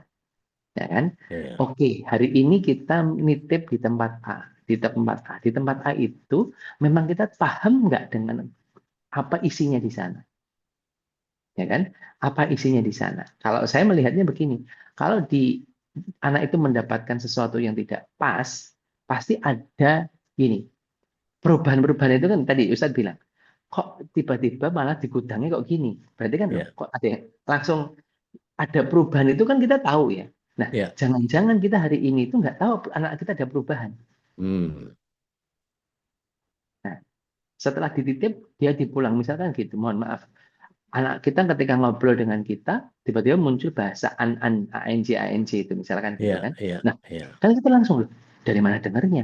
ya kan? ya, Oke, hari ini kita nitip di tempat A, di tempat A itu memang kita paham nggak dengan apa isinya di sana, ya kan? Apa isinya di sana? Kalau saya melihatnya begini, kalau di anak itu mendapatkan sesuatu yang tidak pas, pasti ada gini, perubahan-perubahan itu kan tadi Ustadz bilang, kok tiba-tiba malah di gudangnya kok gini? Berarti kan loh, ya, kok ada langsung ada perubahan itu kan kita tahu ya. Nah, ya, jangan-jangan kita hari ini itu nggak tahu anak kita ada perubahan. hmm, Nah, setelah dititip, dia dipulang. Misalkan gitu, mohon maaf. Anak kita ketika ngobrol dengan kita, tiba-tiba muncul bahasa ANJ itu, misalkan gitu ya, kan. ya, Nah, ya, kan kita langsung, loh, dari mana dengarnya?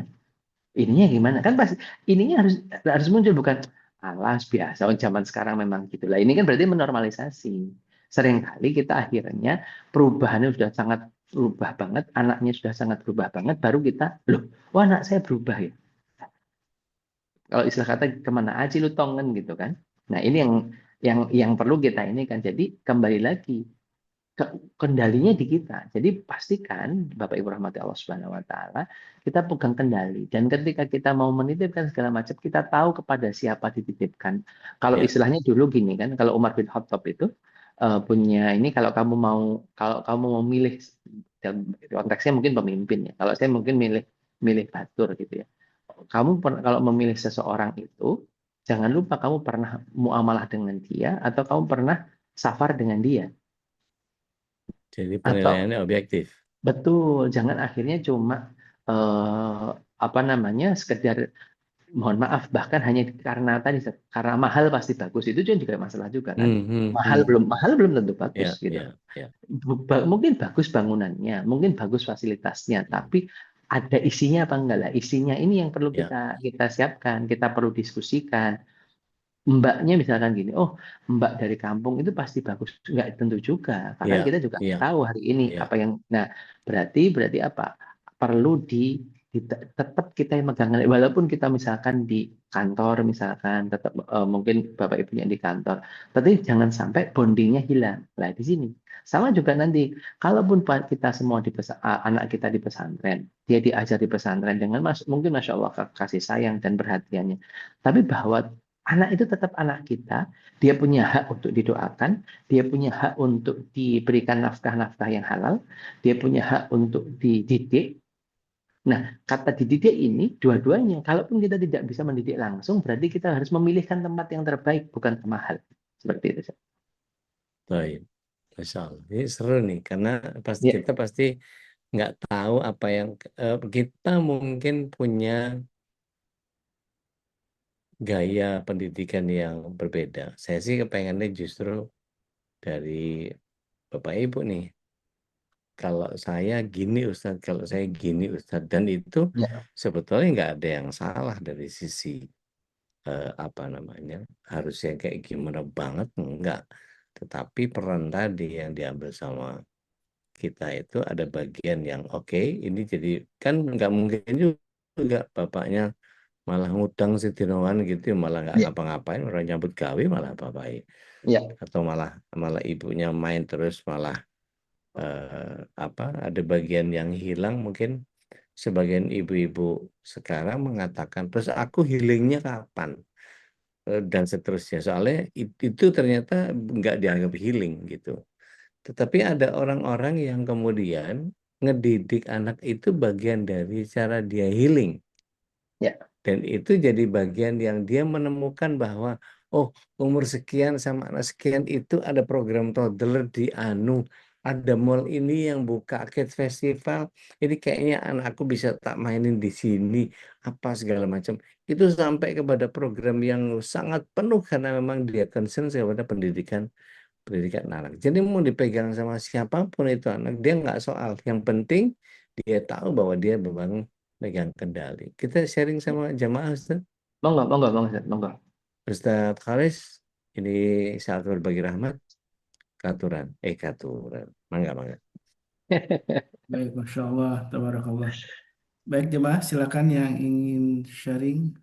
Ininya gimana? Kan pasti, ininya harus harus muncul, bukan alas biasa, oh, zaman sekarang memang gitulah. Ini kan berarti menormalisasi. Seringkali kita akhirnya perubahannya sudah sangat berubah banget, anaknya sudah sangat berubah banget, baru kita, loh, wah anak saya berubah ya. Kalau istilah kata kemana aja lu tongen gitu kan. Nah ini yang perlu kita ini kan. Jadi kembali lagi kendalinya di kita. Jadi pastikan Bapak Ibu rahmati Allah Subhanahu Wa Taala, kita pegang kendali. Dan ketika kita mau menitipkan segala macam, kita tahu kepada siapa dititipkan. Kalau ya, istilahnya dulu gini kan, kalau Umar bin Khattab itu punya ini, kalau kamu mau milih, dalam konteksnya mungkin pemimpin ya. Kalau saya mungkin milih milih batur gitu ya. kamu kalau memilih seseorang itu, jangan lupa kamu pernah muamalah dengan dia atau kamu pernah safar dengan dia. Jadi Atau penilaiannya objektif. betul, jangan akhirnya cuma apa namanya sekedar mohon maaf bahkan hanya karena tadi karena mahal pasti bagus itu juga masalah juga kan. Mahal belum tentu Ya, bagus gitu. ya, ya. Mungkin bagus bangunannya, mungkin bagus fasilitasnya, tapi ada isinya apa enggak lah? Isinya ini yang perlu Ya, kita siapkan, kita perlu diskusikan. Mbaknya misalkan gini, oh mbak dari kampung itu pasti bagus, nggak tentu juga, karena ya, kita juga ya, tahu hari ini ya, apa yang, nah berarti apa? Perlu tetap kita yang megang, walaupun kita misalkan di kantor misalkan, tetap mungkin bapak ibunya di kantor, tapi jangan sampai bondingnya hilang. Nah di sini sama juga nanti, kalaupun kita semua anak kita di pesantren, dia diajar di pesantren dengan mungkin masya Allah kasih sayang dan perhatiannya, tapi bahwa anak itu tetap anak kita, dia punya hak untuk didoakan, dia punya hak untuk diberikan nafkah-nafkah yang halal, dia punya hak untuk dididik. Nah, kata dididik ini dua-duanya, kalaupun kita tidak bisa mendidik langsung, berarti kita harus memilihkan tempat yang terbaik, bukan mahal. Seperti itu. baik. Masya Allah. Ini seru nih, karena Ya, kita pasti nggak tahu apa yang kita mungkin punya gaya pendidikan yang berbeda. Saya sih kepengennya justru dari Bapak Ibu nih. Kalau saya gini Ustadz, kalau saya gini Ustadz. Dan itu ya, sebetulnya nggak ada yang salah dari sisi apa namanya, harusnya kayak gimana banget, enggak. Tetapi peran tadi yang diambil sama kita itu ada bagian yang oke, ini jadi kan nggak mungkin juga bapaknya malah ngutang si Dinoan gitu, malah nggak ya, ngapa-ngapain, orang nyambut gawe malah bapaknya, ya, atau malah malah ibunya main terus, malah apa, ada bagian yang hilang. Mungkin sebagian ibu-ibu sekarang mengatakan, terus aku healingnya kapan? Dan seterusnya. Soalnya itu ternyata nggak dianggap healing gitu. Tetapi ada orang-orang yang kemudian ngedidik anak itu bagian dari cara dia healing. ya, Dan itu jadi bagian yang dia menemukan bahwa, oh, umur sekian sama anak sekian itu ada program toddler di Anu. Ada mall ini yang buka Kids Festival. Ini kayaknya anakku bisa tak mainin di sini. Apa segala macam. Itu sampai kepada program yang sangat penuh karena memang dia concern kepada pendidikan anak. Jadi mau dipegang sama siapapun itu anak, dia nggak soal. Yang penting dia tahu bahwa dia megang kendali. Kita sharing sama jamaah, Ustaz. monggo, monggo, monggo, monggo. Ustaz Khalis, ini saat berbagi rahmat, katuran. Mangga, mangga. Baik, Masya Allah, tabarakallah. Baik jemaah, silakan yang ingin sharing.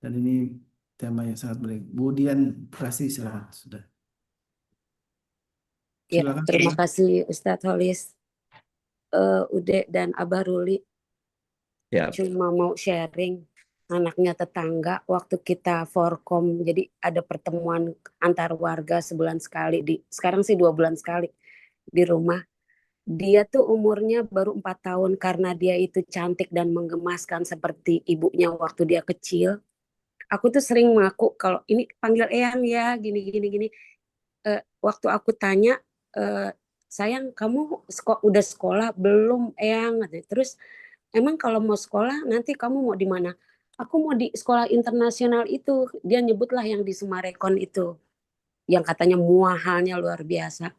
Dan ini tema yang sangat menarik. Budian Prasi, silakan. Sudah. Ya, Silakan. terima kasih Ustadz Holis, Ude dan Abah Ruli. Ya, Cuma mau sharing, anaknya tetangga waktu kita forkom, jadi ada pertemuan antar warga sebulan sekali, sekarang sih 2 bulan sekali di rumah. Dia tuh umurnya baru 4 tahun, karena dia itu cantik dan menggemaskan seperti ibunya waktu dia kecil. Aku tuh sering mengaku kalau ini panggil Eyang ya, gini gini gini. Waktu aku tanya, sayang kamu udah sekolah belum Eyang? Terus emang kalau mau sekolah nanti kamu mau di mana? Aku mau di sekolah internasional itu. Dia nyebutlah yang di Sumarekon itu, yang katanya muahalnya luar biasa.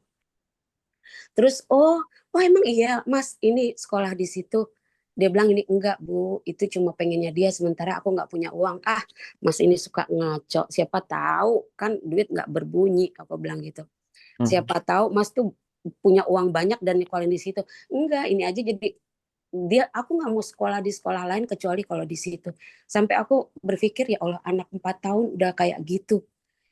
Terus oh emang iya Mas, ini sekolah di situ. Dia bilang ini enggak Bu, itu cuma pengennya dia, sementara aku nggak punya uang. Ah Mas ini suka ngaco, siapa tahu kan duit nggak berbunyi, aku bilang gitu. Siapa tahu Mas tuh punya uang banyak dan nyekolahin di situ. Enggak, ini aja jadi aku nggak mau sekolah di sekolah lain kecuali kalau di situ. Sampai aku berpikir ya Allah, anak 4 tahun udah kayak gitu.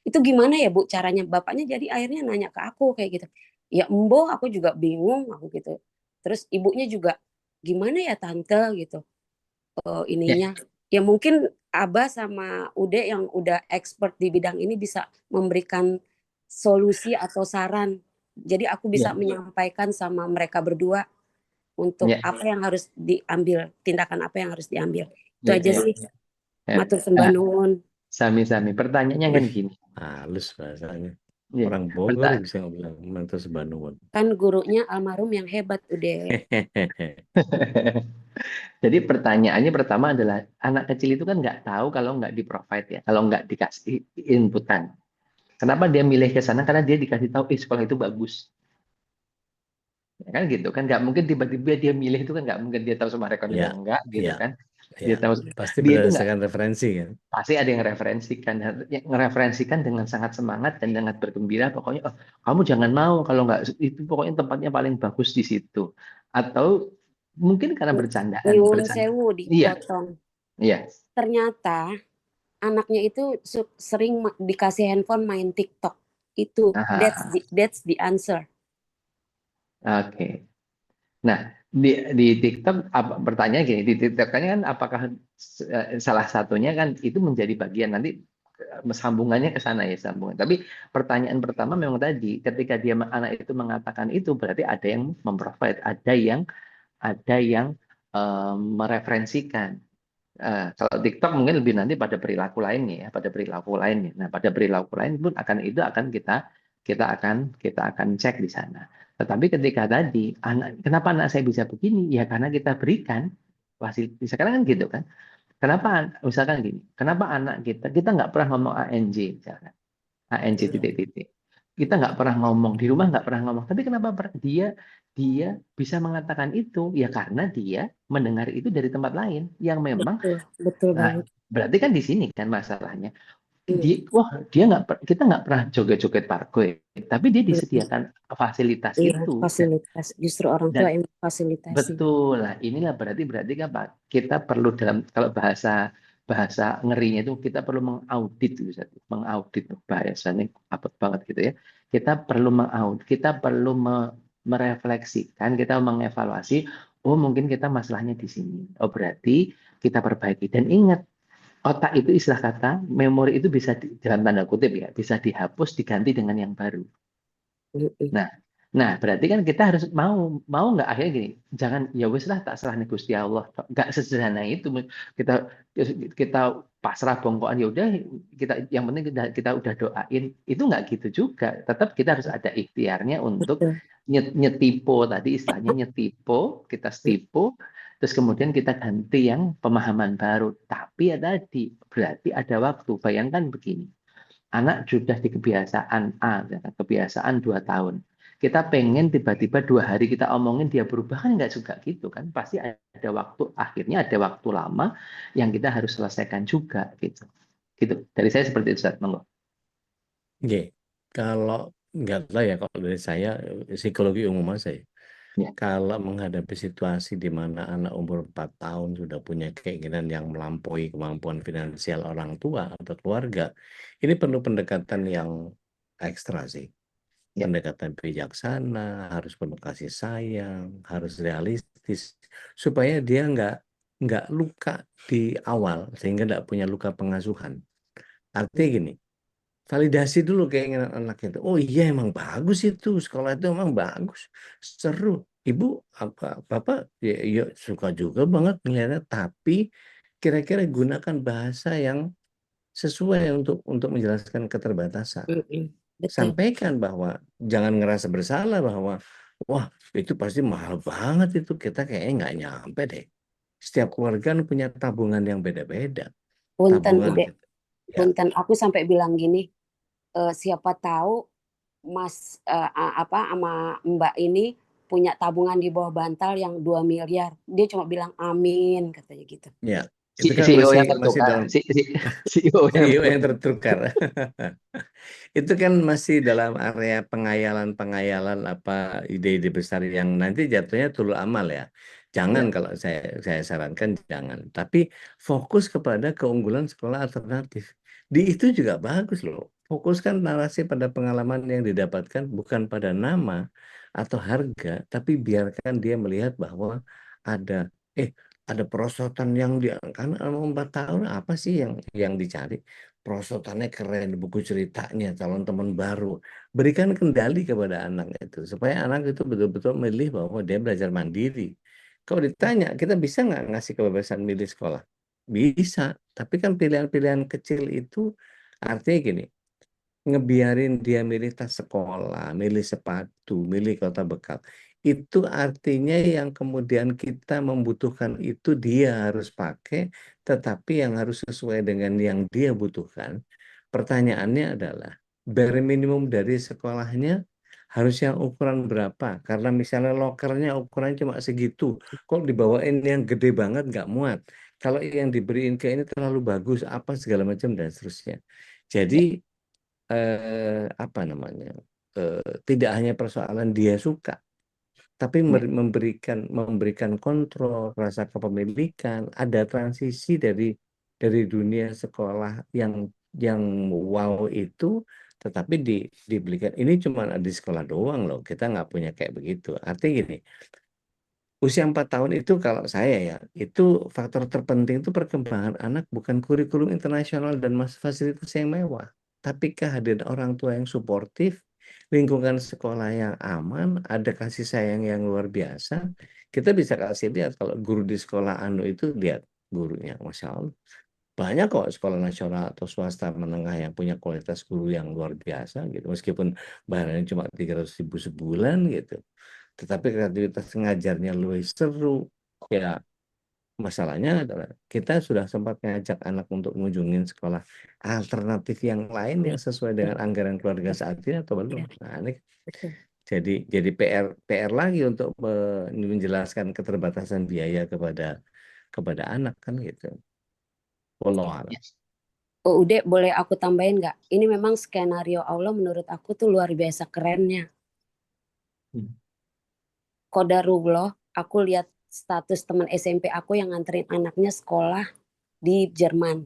Itu gimana ya Bu caranya? Bapaknya jadi akhirnya nanya ke aku kayak gitu. Ya embo, aku juga bingung aku gitu. Terus ibunya juga gimana ya tante gitu. Ya, Ininya. Ya mungkin Abah sama Ude yang udah expert di bidang ini bisa memberikan solusi atau saran. Jadi aku bisa ya, menyampaikan sama mereka berdua. untuk Ya, apa yang harus diambil, tindakan apa yang harus diambil. Itu ya, aja ya, sih. ya. Matur sembah Nah, nuwun. sami-sami. Pertanyaannya kan Wih, gini. halus bahasanya. Ya, Orang Bogor bisa bilang mantu sebanungan. Kan gurunya almarhum yang hebat udah. Jadi pertanyaannya pertama adalah anak kecil itu kan nggak tahu kalau nggak di-provide ya, kalau nggak dikasih inputan. Kenapa dia milih ke sana? Karena dia dikasih tahu, sekolah itu bagus. Ya kan gitu kan, nggak mungkin tiba-tiba dia milih itu kan, nggak mungkin dia tahu sama rekomendasi, Ya, enggak gitu ya, kan. Dia ya. tahu, Pasti dia itu nggak, berdasarkan referensi kan. pasti ada yang referensikan, yang mereferensikan dengan sangat semangat dan sangat bergembira, pokoknya oh, kamu jangan mau kalau nggak itu, pokoknya tempatnya paling bagus di situ. Atau mungkin karena bercandaan, Nyuwun bercanda. sewu Iya, dipotong. iya. Ternyata anaknya itu sering dikasih handphone main TikTok. Itu Aha, that's the answer. oke. Nah, di TikTok pertanyaan gini, di TikTok kan apakah salah satunya kan itu menjadi bagian nanti sambungannya ke sana ya, sambungan. Tapi pertanyaan pertama memang tadi ketika dia anak itu mengatakan itu berarti ada yang memprovide, ada yang mereferensikan. Kalau TikTok mungkin lebih nanti pada perilaku lainnya ya, pada perilaku lainnya. Nah, pada perilaku lain pun akan kita akan cek di sana. Tetapi ketika tadi kenapa anak saya bisa begini? Ya karena kita berikan fasilitas. Sekarang kan gitu kan. Kenapa misalkan gini? Kenapa anak kita nggak pernah ngomong ANJ misalkan. ANJ titik-titik. Kita nggak pernah ngomong di rumah, nggak pernah ngomong. Tapi kenapa dia bisa mengatakan itu? Ya karena dia mendengar itu dari tempat lain yang memang. Betul Nah, banget. berarti kan di sini kan masalahnya. Iya, Dia kita nggak pernah joget-joget parkour, tapi dia disediakan fasilitas iya, itu. fasilitas. Justru orang tua Dan yang fasilitasi. betul lah, inilah berarti kan Pak, kita perlu dalam kalau bahasa bahasa ngerinya itu kita perlu mengaudit gitu, mengaudit bahasanya apa banget gitu ya. Kita perlu mengaudit, kita perlu merefleksikan, kita mengevaluasi. Oh mungkin kita masalahnya di sini. Oh berarti kita perbaiki. Dan ingat, otak itu istilah kata, memori itu bisa dalam tanda kutip ya, bisa dihapus diganti dengan yang baru. Nah, nah berarti kan kita harus mau mau nggak akhirnya gini, jangan ya wis lah tak serah nih Gusti Allah, nggak sesederhana itu. Kita kita pasrah bongkoan ya udah, kita yang penting kita udah doain, itu nggak gitu juga. Tetap kita harus ada ikhtiarnya untuk Betul. nyetipo tadi istilahnya nyetipo, kita setipo, terus kemudian kita ganti yang pemahaman baru. Tapi ya tadi berarti ada waktu. Bayangkan begini. Anak sudah di kebiasaan A, kebiasaan 2 tahun. Kita pengen tiba-tiba 2 hari kita omongin dia berubah, kan nggak juga gitu kan. Pasti ada waktu, akhirnya ada waktu lama yang kita harus selesaikan juga gitu. Gitu. Dari saya seperti itu, Ustaz. Monggo. Oke, kalau nggak tahu ya, kalau dari saya psikologi umum saya. Ya. Kalau menghadapi situasi di mana anak umur 4 tahun sudah punya keinginan yang melampaui kemampuan finansial orang tua atau keluarga, ini perlu pendekatan yang ekstra sih. Ya. Pendekatan bijaksana, harus penuh kasih sayang, harus realistis, supaya dia nggak luka di awal, sehingga nggak punya luka pengasuhan. Artinya gini, validasi dulu keinginan anak itu. Oh iya emang bagus itu, sekolah itu emang bagus, seru. Ibu apa bapak ya suka juga banget melihatnya, tapi kira-kira gunakan bahasa yang sesuai untuk menjelaskan keterbatasan. Betul. Sampaikan bahwa jangan ngerasa bersalah bahwa wah itu pasti mahal banget itu, kita kayaknya nggak nyampe deh. Setiap keluarga kan punya tabungan yang beda-beda. Punten Tabungan udah, ya, punten aku sampai bilang gini, siapa tahu Mas apa sama Mbak ini punya tabungan di bawah bantal yang 2 miliar. Dia cuma bilang amin katanya gitu. ya. Itu kan CEO yang masih tertukar, dalam CEO yang CEO yang tertukar. tertukar. Itu kan masih dalam area pengayalan apa ide-ide besar yang nanti jatuhnya tulul amal ya. Jangan Ya. kalau saya sarankan jangan. Tapi fokus kepada keunggulan sekolah alternatif. Di itu juga bagus loh. Fokuskan narasi pada pengalaman yang didapatkan bukan pada nama atau harga, tapi biarkan dia melihat bahwa ada ada perosotan yang dia kan 4 tahun apa sih yang dicari? Perosotannya keren, buku ceritanya, calon teman baru. Berikan kendali kepada anak itu supaya anak itu betul-betul memilih bahwa dia belajar mandiri. Kalau ditanya, kita bisa nggak ngasih kebebasan milih sekolah? Bisa, tapi kan pilihan-pilihan kecil itu artinya gini, ngebiarin dia milih tas sekolah, milih sepatu, milih kota bekal. Itu artinya yang kemudian kita membutuhkan itu dia harus pakai, tetapi yang harus sesuai dengan yang dia butuhkan. Pertanyaannya adalah, bare minimum dari sekolahnya harus yang ukuran berapa? Karena misalnya lokernya ukurannya cuma segitu, kok dibawain yang gede banget nggak muat. Kalau yang diberiin ke ini terlalu bagus, apa segala macam dan seterusnya. Jadi apa namanya, tidak hanya persoalan dia suka, tapi memberikan kontrol, rasa kepemilikan, ada transisi dari dunia sekolah yang wow itu, tetapi diberikan ini cuma di sekolah doang loh, kita nggak punya kayak begitu. Artinya gini, usia 4 tahun itu kalau saya ya, itu faktor terpenting itu perkembangan anak bukan kurikulum internasional dan fasilitas yang mewah, tapi kehadiran orang tua yang suportif, lingkungan sekolah yang aman, ada kasih sayang yang luar biasa. Kita bisa kasih lihat kalau guru di sekolah anu itu, lihat gurunya, Masya Allah. Banyak kok sekolah nasional atau swasta menengah yang punya kualitas guru yang luar biasa gitu. Meskipun bayarannya cuma 300.000 sebulan gitu. Tetapi kreativitas ngajarnya lebih seru. Ya, masalahnya adalah kita sudah sempat ngajak anak untuk mengunjungi sekolah alternatif yang lain yang sesuai dengan anggaran keluarga saat ini atau belum. Nah, ini Betul. jadi PR lagi untuk menjelaskan keterbatasan biaya kepada anak kan gitu. Wallahu a'lam. Oh, Ude, boleh aku tambahin nggak? Ini memang skenario Allah menurut aku tuh luar biasa kerennya. Qadarullah, aku lihat status teman SMP aku yang nganterin anaknya sekolah di Jerman.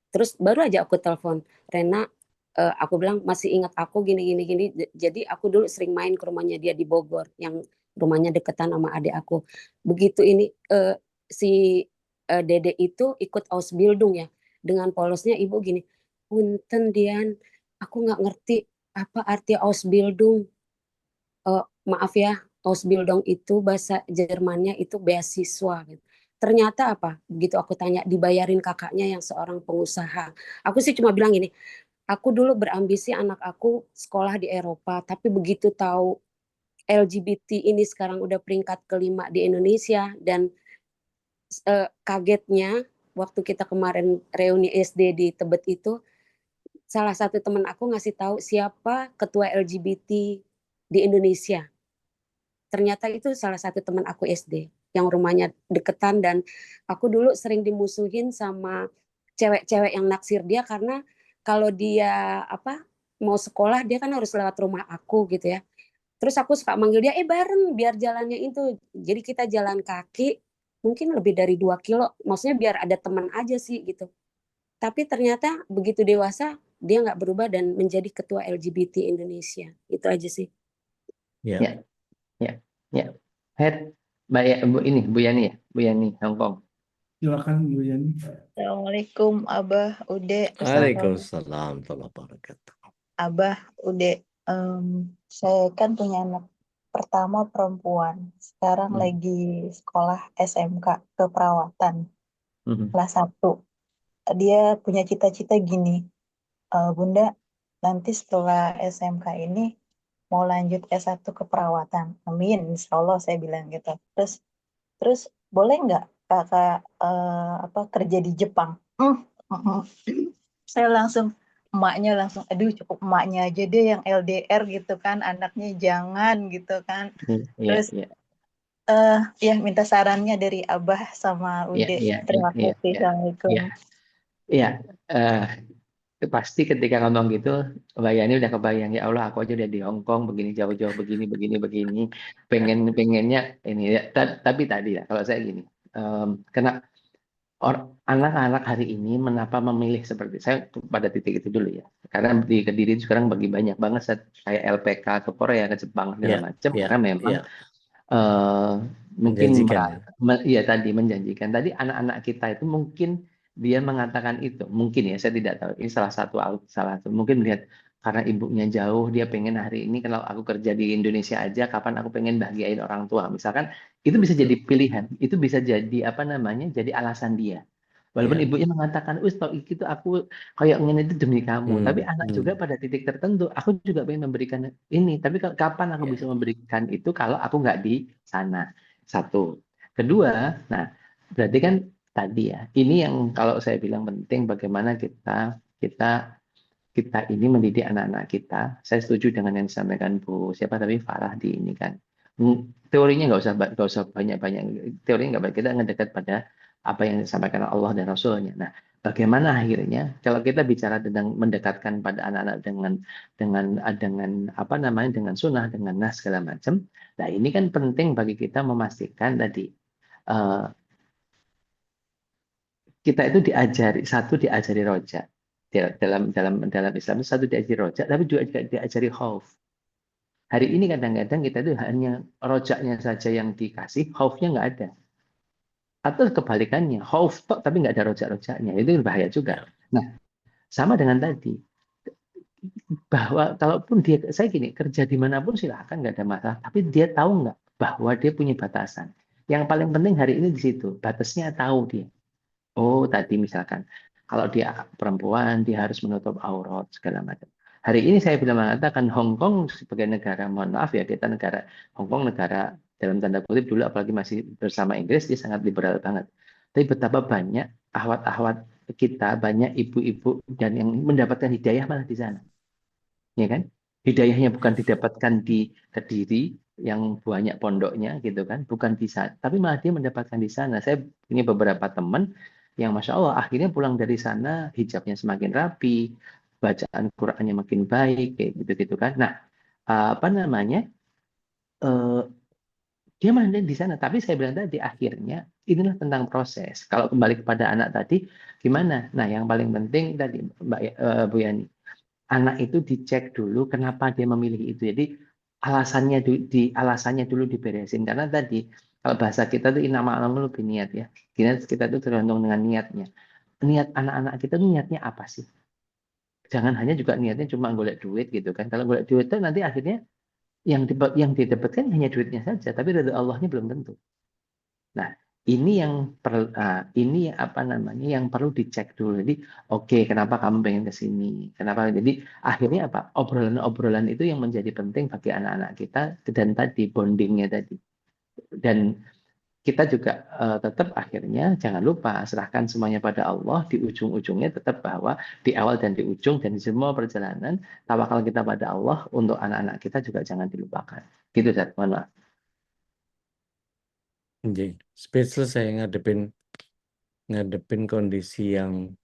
Terus baru aja aku telepon, Rena, aku bilang masih ingat aku gini. Jadi aku dulu sering main ke rumahnya dia di Bogor, yang rumahnya deketan sama adik aku. Begitu ini si Dede itu ikut Ausbildung ya, dengan polosnya ibu gini, Punten Dian, aku nggak ngerti apa arti Ausbildung. Maaf ya, Ausbildung itu bahasa Jermannya itu beasiswa gitu. Ternyata apa? Begitu aku tanya, dibayarin kakaknya yang seorang pengusaha. Aku sih cuma bilang gini, aku dulu berambisi anak aku sekolah di Eropa, tapi begitu tahu LGBT ini sekarang udah peringkat kelima di Indonesia, dan kagetnya waktu kita kemarin reuni SD di Tebet itu, salah satu teman aku ngasih tahu siapa ketua LGBT di Indonesia. Ternyata itu salah satu teman aku SD yang rumahnya deketan, dan aku dulu sering dimusuhin sama cewek-cewek yang naksir dia karena kalau dia mau sekolah dia kan harus lewat rumah aku gitu ya. Terus aku suka manggil dia bareng biar jalannya itu. Jadi kita jalan kaki mungkin lebih dari 2 kilo, maksudnya biar ada teman aja sih gitu. Tapi ternyata begitu dewasa dia nggak berubah dan menjadi ketua LGBT Indonesia. Itu aja sih. Ya. Ya, ya, ya. Head, Bu Yani ya, Bu Yani Hong Kong. Silakan Bu Yani. Assalamualaikum Abah Ude. Waalaikumsalam warahmatullahi wabarakatuh. Abah Ude. Saya kan punya anak pertama perempuan. Sekarang lagi sekolah SMK keperawatan kelas 1. Dia punya cita-cita gini, Bunda, nanti setelah SMK ini mau lanjut S1 keperawatan. Amin, insya Allah saya bilang gitu. Terus boleh nggak kakak kerja di Jepang? Saya emaknya langsung, aduh cukup emaknya aja deh yang LDR gitu kan, anaknya jangan gitu kan. Terus ya minta sarannya dari Abah sama Ude. Terima kasih. Assalamualaikum. Iya, pasti ketika ngomong gitu, Mbak Yani udah kebayang, ya Allah aku aja udah di Hong Kong begini jauh-jauh begini, pengennya ini ya. Tapi tadi ya kalau saya gini, karena anak-anak hari ini mengapa memilih seperti saya pada titik itu dulu ya, karena di Kediri sekarang bagi banyak banget kayak LPK ke Korea ke Jepang segala macam, karena memang mungkin tadi menjanjikan. Tadi anak-anak kita itu mungkin dia mengatakan itu, mungkin ya saya tidak tahu, ini salah satu mungkin melihat karena ibunya jauh, dia pengen hari ini kalau aku kerja di Indonesia aja, kapan aku pengen bahagiain orang tua. Misalkan itu bisa jadi pilihan, itu bisa jadi apa namanya, jadi alasan dia. Walaupun Ya. ibunya mengatakan, wis toh itu aku kayak ngene itu demi kamu. Tapi anak juga Hmm. pada titik tertentu, aku juga pengen memberikan ini. Tapi kapan aku Ya. bisa memberikan itu kalau aku nggak di sana? Satu. Kedua, nah berarti kan tadi ya, ini yang kalau saya bilang penting bagaimana kita kita ini mendidik anak-anak kita. Saya setuju dengan yang disampaikan Bu siapa tadi Farah di ini kan. Teorinya nggak usah banyak-banyak. Teorinya nggak banyak. Kita ngedekat pada apa yang disampaikan Allah dan Rasulnya. Nah, bagaimana akhirnya kalau kita bicara tentang mendekatkan pada anak-anak dengan apa namanya dengan sunnah dengan nas segala macam. Nah, ini kan penting bagi kita memastikan tadi eh, kita itu diajari roja dalam Islam itu satu diajari roja tapi juga diajari khauf. Hari ini kadang-kadang kita itu hanya rojaknya saja yang dikasih, khaufnya nggak ada. Atau kebalikannya, khauf tok tapi nggak ada rojak-rojaknya, itu bahaya juga. Nah, sama dengan tadi, bahwa kalaupun saya gini, kerja dimanapun silahkan nggak ada masalah, tapi dia tahu nggak bahwa dia punya batasan. Yang paling penting hari ini di situ, batasnya tahu dia. Oh, tadi misalkan kalau dia perempuan, dia harus menutup aurat segala macam. Hari ini saya bisa mengatakan Hong Kong sebagai negara, mohon maaf ya, kita negara Hong Kong negara dalam tanda kutip dulu apalagi masih bersama Inggris dia sangat liberal banget. Tapi betapa banyak ahwat-ahwat kita, banyak ibu-ibu dan yang mendapatkan hidayah malah di sana, ya kan? Hidayahnya bukan didapatkan di Kediri yang banyak pondoknya gitu kan, bukan di sana, tapi malah dia mendapatkan di sana. Saya punya beberapa teman yang masya Allah akhirnya pulang dari sana hijabnya semakin rapi, bacaan Qurannya makin baik kayak gitu-gitu kan. Nah, apa namanya? eh, dia malah di sana. Tapi saya bilang tadi akhirnya inilah tentang proses. Kalau kembali kepada anak tadi, gimana? Nah, yang paling penting tadi Bu Yani, anak itu dicek dulu kenapa dia memilih itu. Jadi alasannya dulu diberesin karena tadi kalau bahasa kita tuh inama alam lebih niat ya. Niat kita itu tergantung dengan niatnya. Niat anak-anak kita tuh niatnya apa sih? Jangan hanya juga niatnya cuma golek duit gitu kan. Kalau golek duit itu nanti akhirnya yang didapatkan hanya duitnya saja, tapi ridho Allahnya belum tentu. Nah, ini yang apa namanya yang perlu dicek dulu. Jadi, oke, kenapa kamu pengen ke sini? Kenapa? Jadi akhirnya apa? Obrolan-obrolan itu yang menjadi penting bagi anak-anak kita dan tadi bondingnya tadi. Dan kita juga tetap akhirnya jangan lupa serahkan semuanya pada Allah di ujung-ujungnya tetap bahwa di awal dan di ujung dan di semua perjalanan tawakal kita pada Allah untuk anak-anak kita juga jangan dilupakan. Gitu, Zat. Mohon maaf. Anjing, speechless saya ngadepin kondisi yang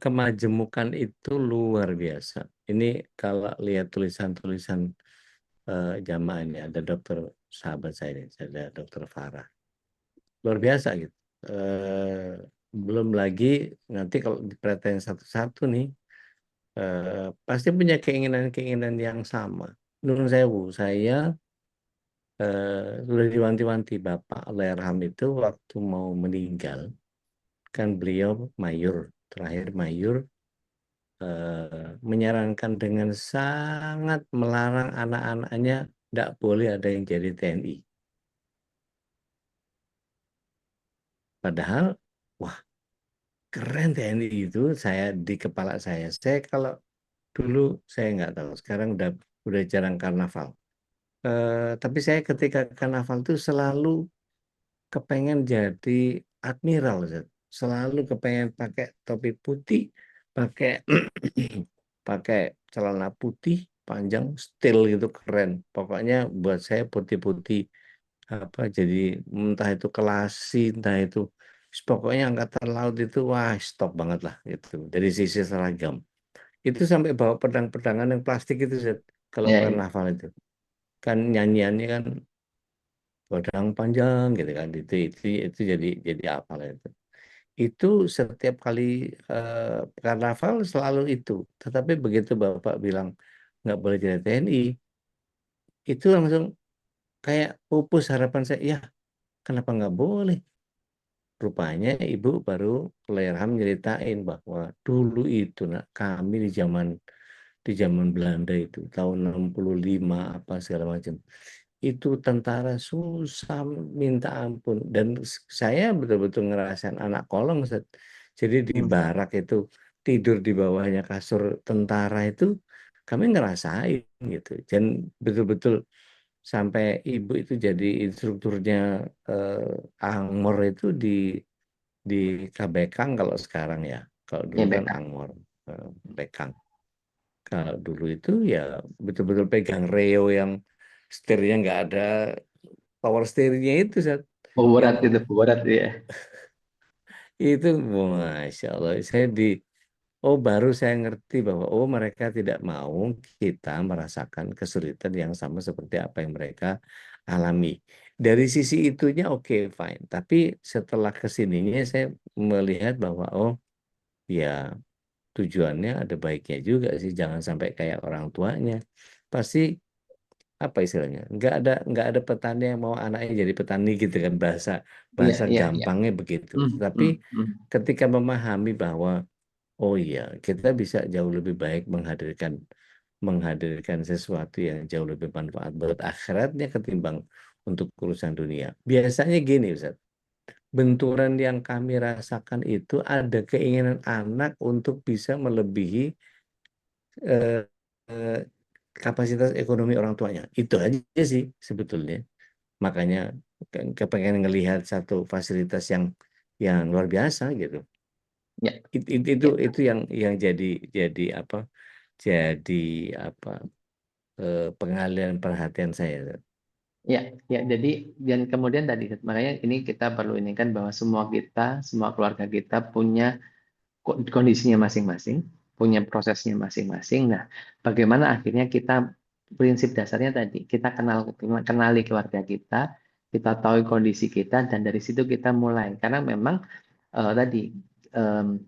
kemajemukan itu luar biasa. Ini kalau lihat tulisan-tulisan jamaah ini, ada dokter sahabat saya ini, ada dokter Farah. Luar biasa gitu. Belum lagi nanti kalau diperhatiin satu-satu nih, pasti punya keinginan-keinginan yang sama. Menurut saya sudah diwanti-wanti Bapak Allahyarham itu waktu mau meninggal, kan beliau terakhir mayur, menyarankan dengan sangat melarang anak-anaknya tidak boleh ada yang jadi TNI. Padahal, wah keren TNI itu saya di kepala saya. Saya kalau dulu saya nggak tahu, sekarang udah jarang karnaval. Tapi saya ketika karnaval itu selalu kepengen jadi admiral, Zat. Selalu kepengen pakai topi putih, pakai pakai celana putih panjang, stil gitu keren. Pokoknya buat saya putih-putih apa jadi entah itu kelasi, entah itu pokoknya angkatan laut itu wah stop banget lah gitu. Dari sisi seragam. Itu sampai bawa pedang-pedangan yang plastik itu Zat, kalau Ya, ya. karnaval itu. Kan nyanyiannya kan pedang panjang gitu kan itu jadi apa itu. Itu setiap kali karnaval selalu itu. Tetapi begitu Bapak bilang nggak boleh jadi TNI, itu langsung kayak pupus harapan saya. Ya, kenapa nggak boleh? Rupanya ibu baru Allahyarham nyeritain bahwa dulu itu nak kami di zaman di zaman Belanda itu tahun 65 apa segala macam. Itu tentara susah minta ampun, dan saya betul-betul ngerasain anak kolong, Ustaz. Jadi di barak itu tidur di bawahnya kasur tentara itu kami ngerasain gitu, dan betul-betul sampai ibu itu jadi instrukturnya Angmor itu di Kabekang kalau sekarang ya. Kalau dulu Ya, kan Beckham. Angmor, Bekang. Kalau dulu itu ya betul-betul pegang Reo yang setirnya nggak ada power steeringnya itu, Zat. Yang Berat ya. itu, Masya Allah, oh baru saya ngerti bahwa oh mereka tidak mau kita merasakan kesulitan yang sama seperti apa yang mereka alami. Dari sisi itunya oke, fine. Tapi setelah kesininya saya melihat bahwa oh ya, tujuannya ada baiknya juga sih, jangan sampai kayak orang tuanya. Pasti apa istilahnya? Nggak ada petani yang mau anaknya jadi petani gitu kan, bahasa Iya, bahasa iya, iya. gampangnya begitu. Hmm, Tapi hmm, hmm. ketika memahami bahwa oh iya, kita bisa jauh lebih baik menghadirkan menghadirkan sesuatu yang jauh lebih manfaat buat akhiratnya ketimbang untuk urusan dunia. Biasanya gini, Ustaz. Benturan yang kami rasakan itu ada keinginan anak untuk bisa melebihi eh, eh, kapasitas ekonomi orang tuanya. Itu aja sih sebetulnya. Makanya kepengen ngelihat satu fasilitas yang luar biasa gitu. Ya, Itu yang jadi apa? Jadi apa? Pengalihan perhatian saya. ya, ya. Jadi dan kemudian tadi makanya ini kita perlu ini kan bahwa semua keluarga kita punya kondisinya masing-masing, punya prosesnya masing-masing. Nah, bagaimana akhirnya kita prinsip dasarnya tadi kita kenali keluarga kita tahu kondisi kita dan dari situ kita mulai. Karena memang tadi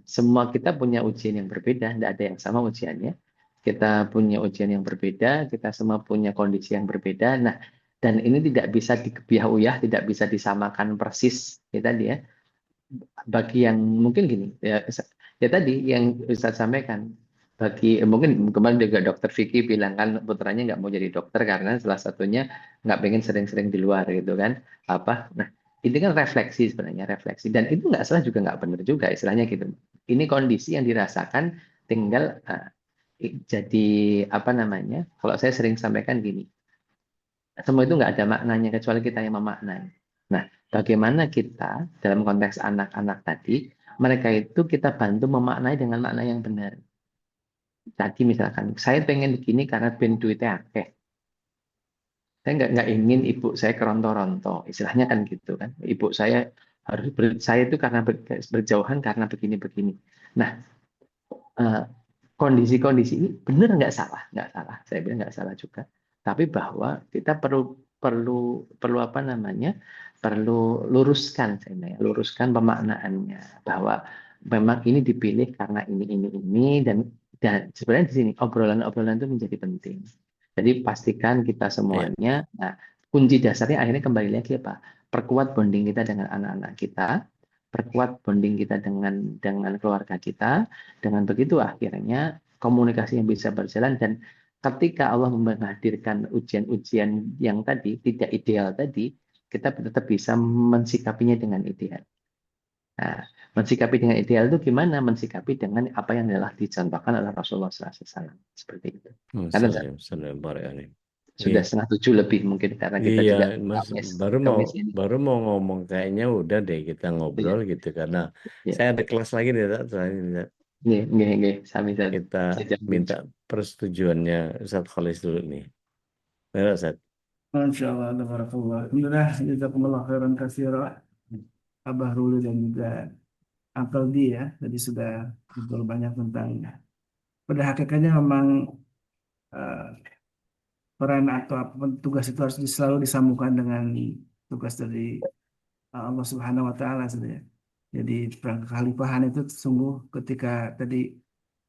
semua kita punya ujian yang berbeda, tidak ada yang sama ujiannya. Kita punya ujian yang berbeda, kita semua punya kondisi yang berbeda. Nah, dan ini tidak bisa dikebiah uyah, tidak bisa disamakan persis, ya tadi ya. Bagi yang mungkin gini, ya tadi yang Ustaz sampaikan, bagi mungkin kemarin juga dokter Vicky bilang kan putranya nggak mau jadi dokter karena salah satunya nggak pengen sering-sering di luar gitu kan, apa? Nah, ini kan refleksi sebenarnya refleksi dan itu nggak salah juga nggak benar juga istilahnya gitu. Ini kondisi yang dirasakan, tinggal jadi apa namanya? Kalau saya sering sampaikan gini, semua itu nggak ada maknanya kecuali kita yang memaknai. Nah, bagaimana kita dalam konteks anak-anak tadi, mereka itu kita bantu memaknai dengan makna yang benar. Tadi misalkan, saya pengen begini karena ben duitnya akeh. Saya nggak ingin ibu saya keronto-ronto, istilahnya kan gitu kan. Ibu saya saya itu karena berjauhan karena begini-begini. Nah, eh, kondisi-kondisi ini benar nggak salah. Saya bilang nggak salah juga. Tapi bahwa kita perlu perlu perlu apa namanya? Perlu luruskan, saya bilang, luruskan pemaknaannya bahwa memang ini dipilih karena ini dan sebenarnya di sini obrolan-obrolan itu menjadi penting. Jadi pastikan kita Ya. semuanya. Nah, kunci dasarnya akhirnya kembali lagi apa? Perkuat bonding kita dengan anak-anak kita, perkuat bonding kita dengan keluarga kita. Dengan begitu akhirnya komunikasi yang bisa berjalan dan ketika Allah menghadirkan ujian-ujian yang tadi tidak ideal tadi, kita tetap bisa mensikapinya dengan ideal. Nah, mensikapi dengan ideal itu gimana? Mensikapi dengan apa yang telah dicontohkan oleh Rasulullah SAW. Seperti itu. Karena Salam, salam, barakatuh. sudah Iya. 6:30 lebih mungkin karena kita Iya, juga Mas, kamis, baru mau kamis ini. baru mau ngomong kayaknya udah deh kita Iya, ngobrol gitu karena iya. saya ada kelas lagi nih, Tat. Soalnya Nggih, sami Zat. kita Sejam. minta persetujuannya Ustadz Khalis dulu nih. Benar, Ustadz? Masya Allah, tabarakallah. Alhamdulillah, jazakumullah khairan katsira. Abah Ruli dan juga Uncle D ya, tadi sudah ngobrol banyak tentang pada hakikatnya memang eh, peran atau apapun tugas itu harus selalu disambungkan dengan tugas dari Allah Subhanahu wa taala sebenarnya. Jadi perang kekhalifahan itu sungguh ketika tadi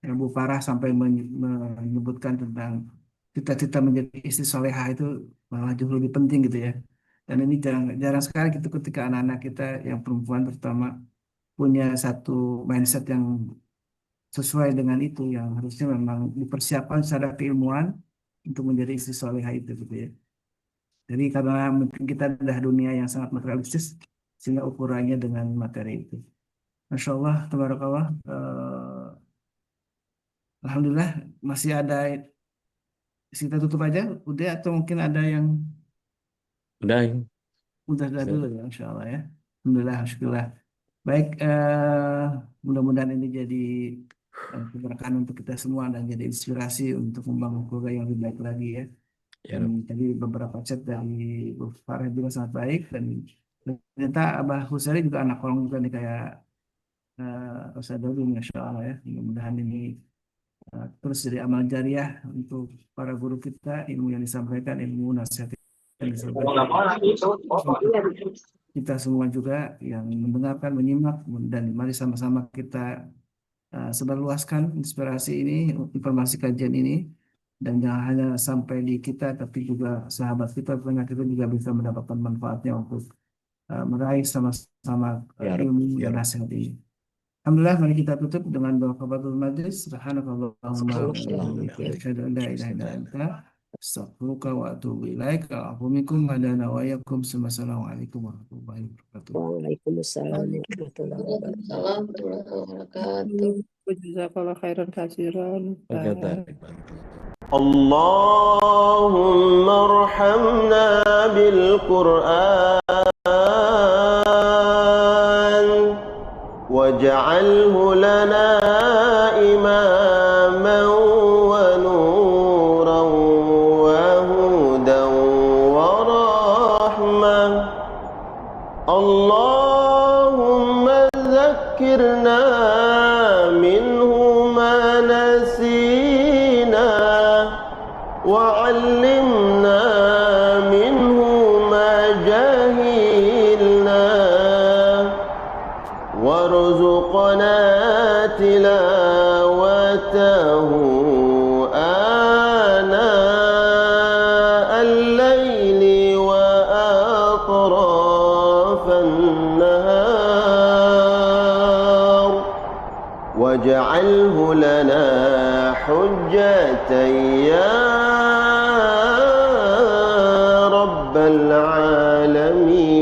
Bu Farah sampai menyebutkan tentang cita-cita menjadi istri solehah itu malah jauh lebih penting gitu ya. Dan ini jarang jarang sekali gitu ketika anak-anak kita yang perempuan terutama punya satu mindset yang sesuai dengan itu yang harusnya memang dipersiapkan secara keilmuan untuk menjadi istri solehah itu gitu ya. Jadi karena mungkin kita adalah dunia yang sangat materialistis sehingga ukurannya dengan materi itu. Masya Allah, tabarakallah. Alhamdulillah masih ada, kita tutup aja udah atau mungkin ada yang Udah, ya. udah dulu ya, Insya Allah ya. Alhamdulillah, Alhamdulillah. Baik, mudah-mudahan ini jadi keberkahan untuk kita semua dan jadi inspirasi untuk membangun keluarga yang lebih baik lagi ya. Ya, Dan tadi beberapa chat dari Bu Farah juga sangat baik dan ternyata Abah Husari juga anak kolong juga nih kayak Ustaz Dodi, Masya Allah ya. Mudah-mudahan ini terus jadi amal jariah untuk para guru kita, ilmu yang disampaikan, ilmu nasihat yang disampaikan. Kita semua juga yang mendengarkan, menyimak, dan mari sama-sama kita sebarluaskan inspirasi ini, informasi kajian ini, dan jangan hanya sampai di kita, tapi juga sahabat kita, pendengar kita juga bisa mendapatkan manfaatnya untuk meraih sama-sama ilmu dan nasihat ini. Alhamdulillah, mari kita tutup dengan doa kafaratul majlis. Subhanakallahumma wa bihamdika, asyhadu an la ilaha illa anta, astaghfiruka wa atubu ilaik. Alhamdulillahi wa iyyakum. Wassalamualaikum warahmatullahi wabarakatuh. Waalaikumsalam warahmatullahi wabarakatuh. Jazakallah khairan katsiran. Allahumma arhamna bil Qur'an waj'alhu lana imaman wa nuran wa hudan wa rahmah. Allahumma zakkirna minhu ma nasina wa 'allimna minhu ma jahilna warzuqna tilawatahu ana al-layli wa atrafan nahar waj'alhu lana hujjatan ya rabbal alamin.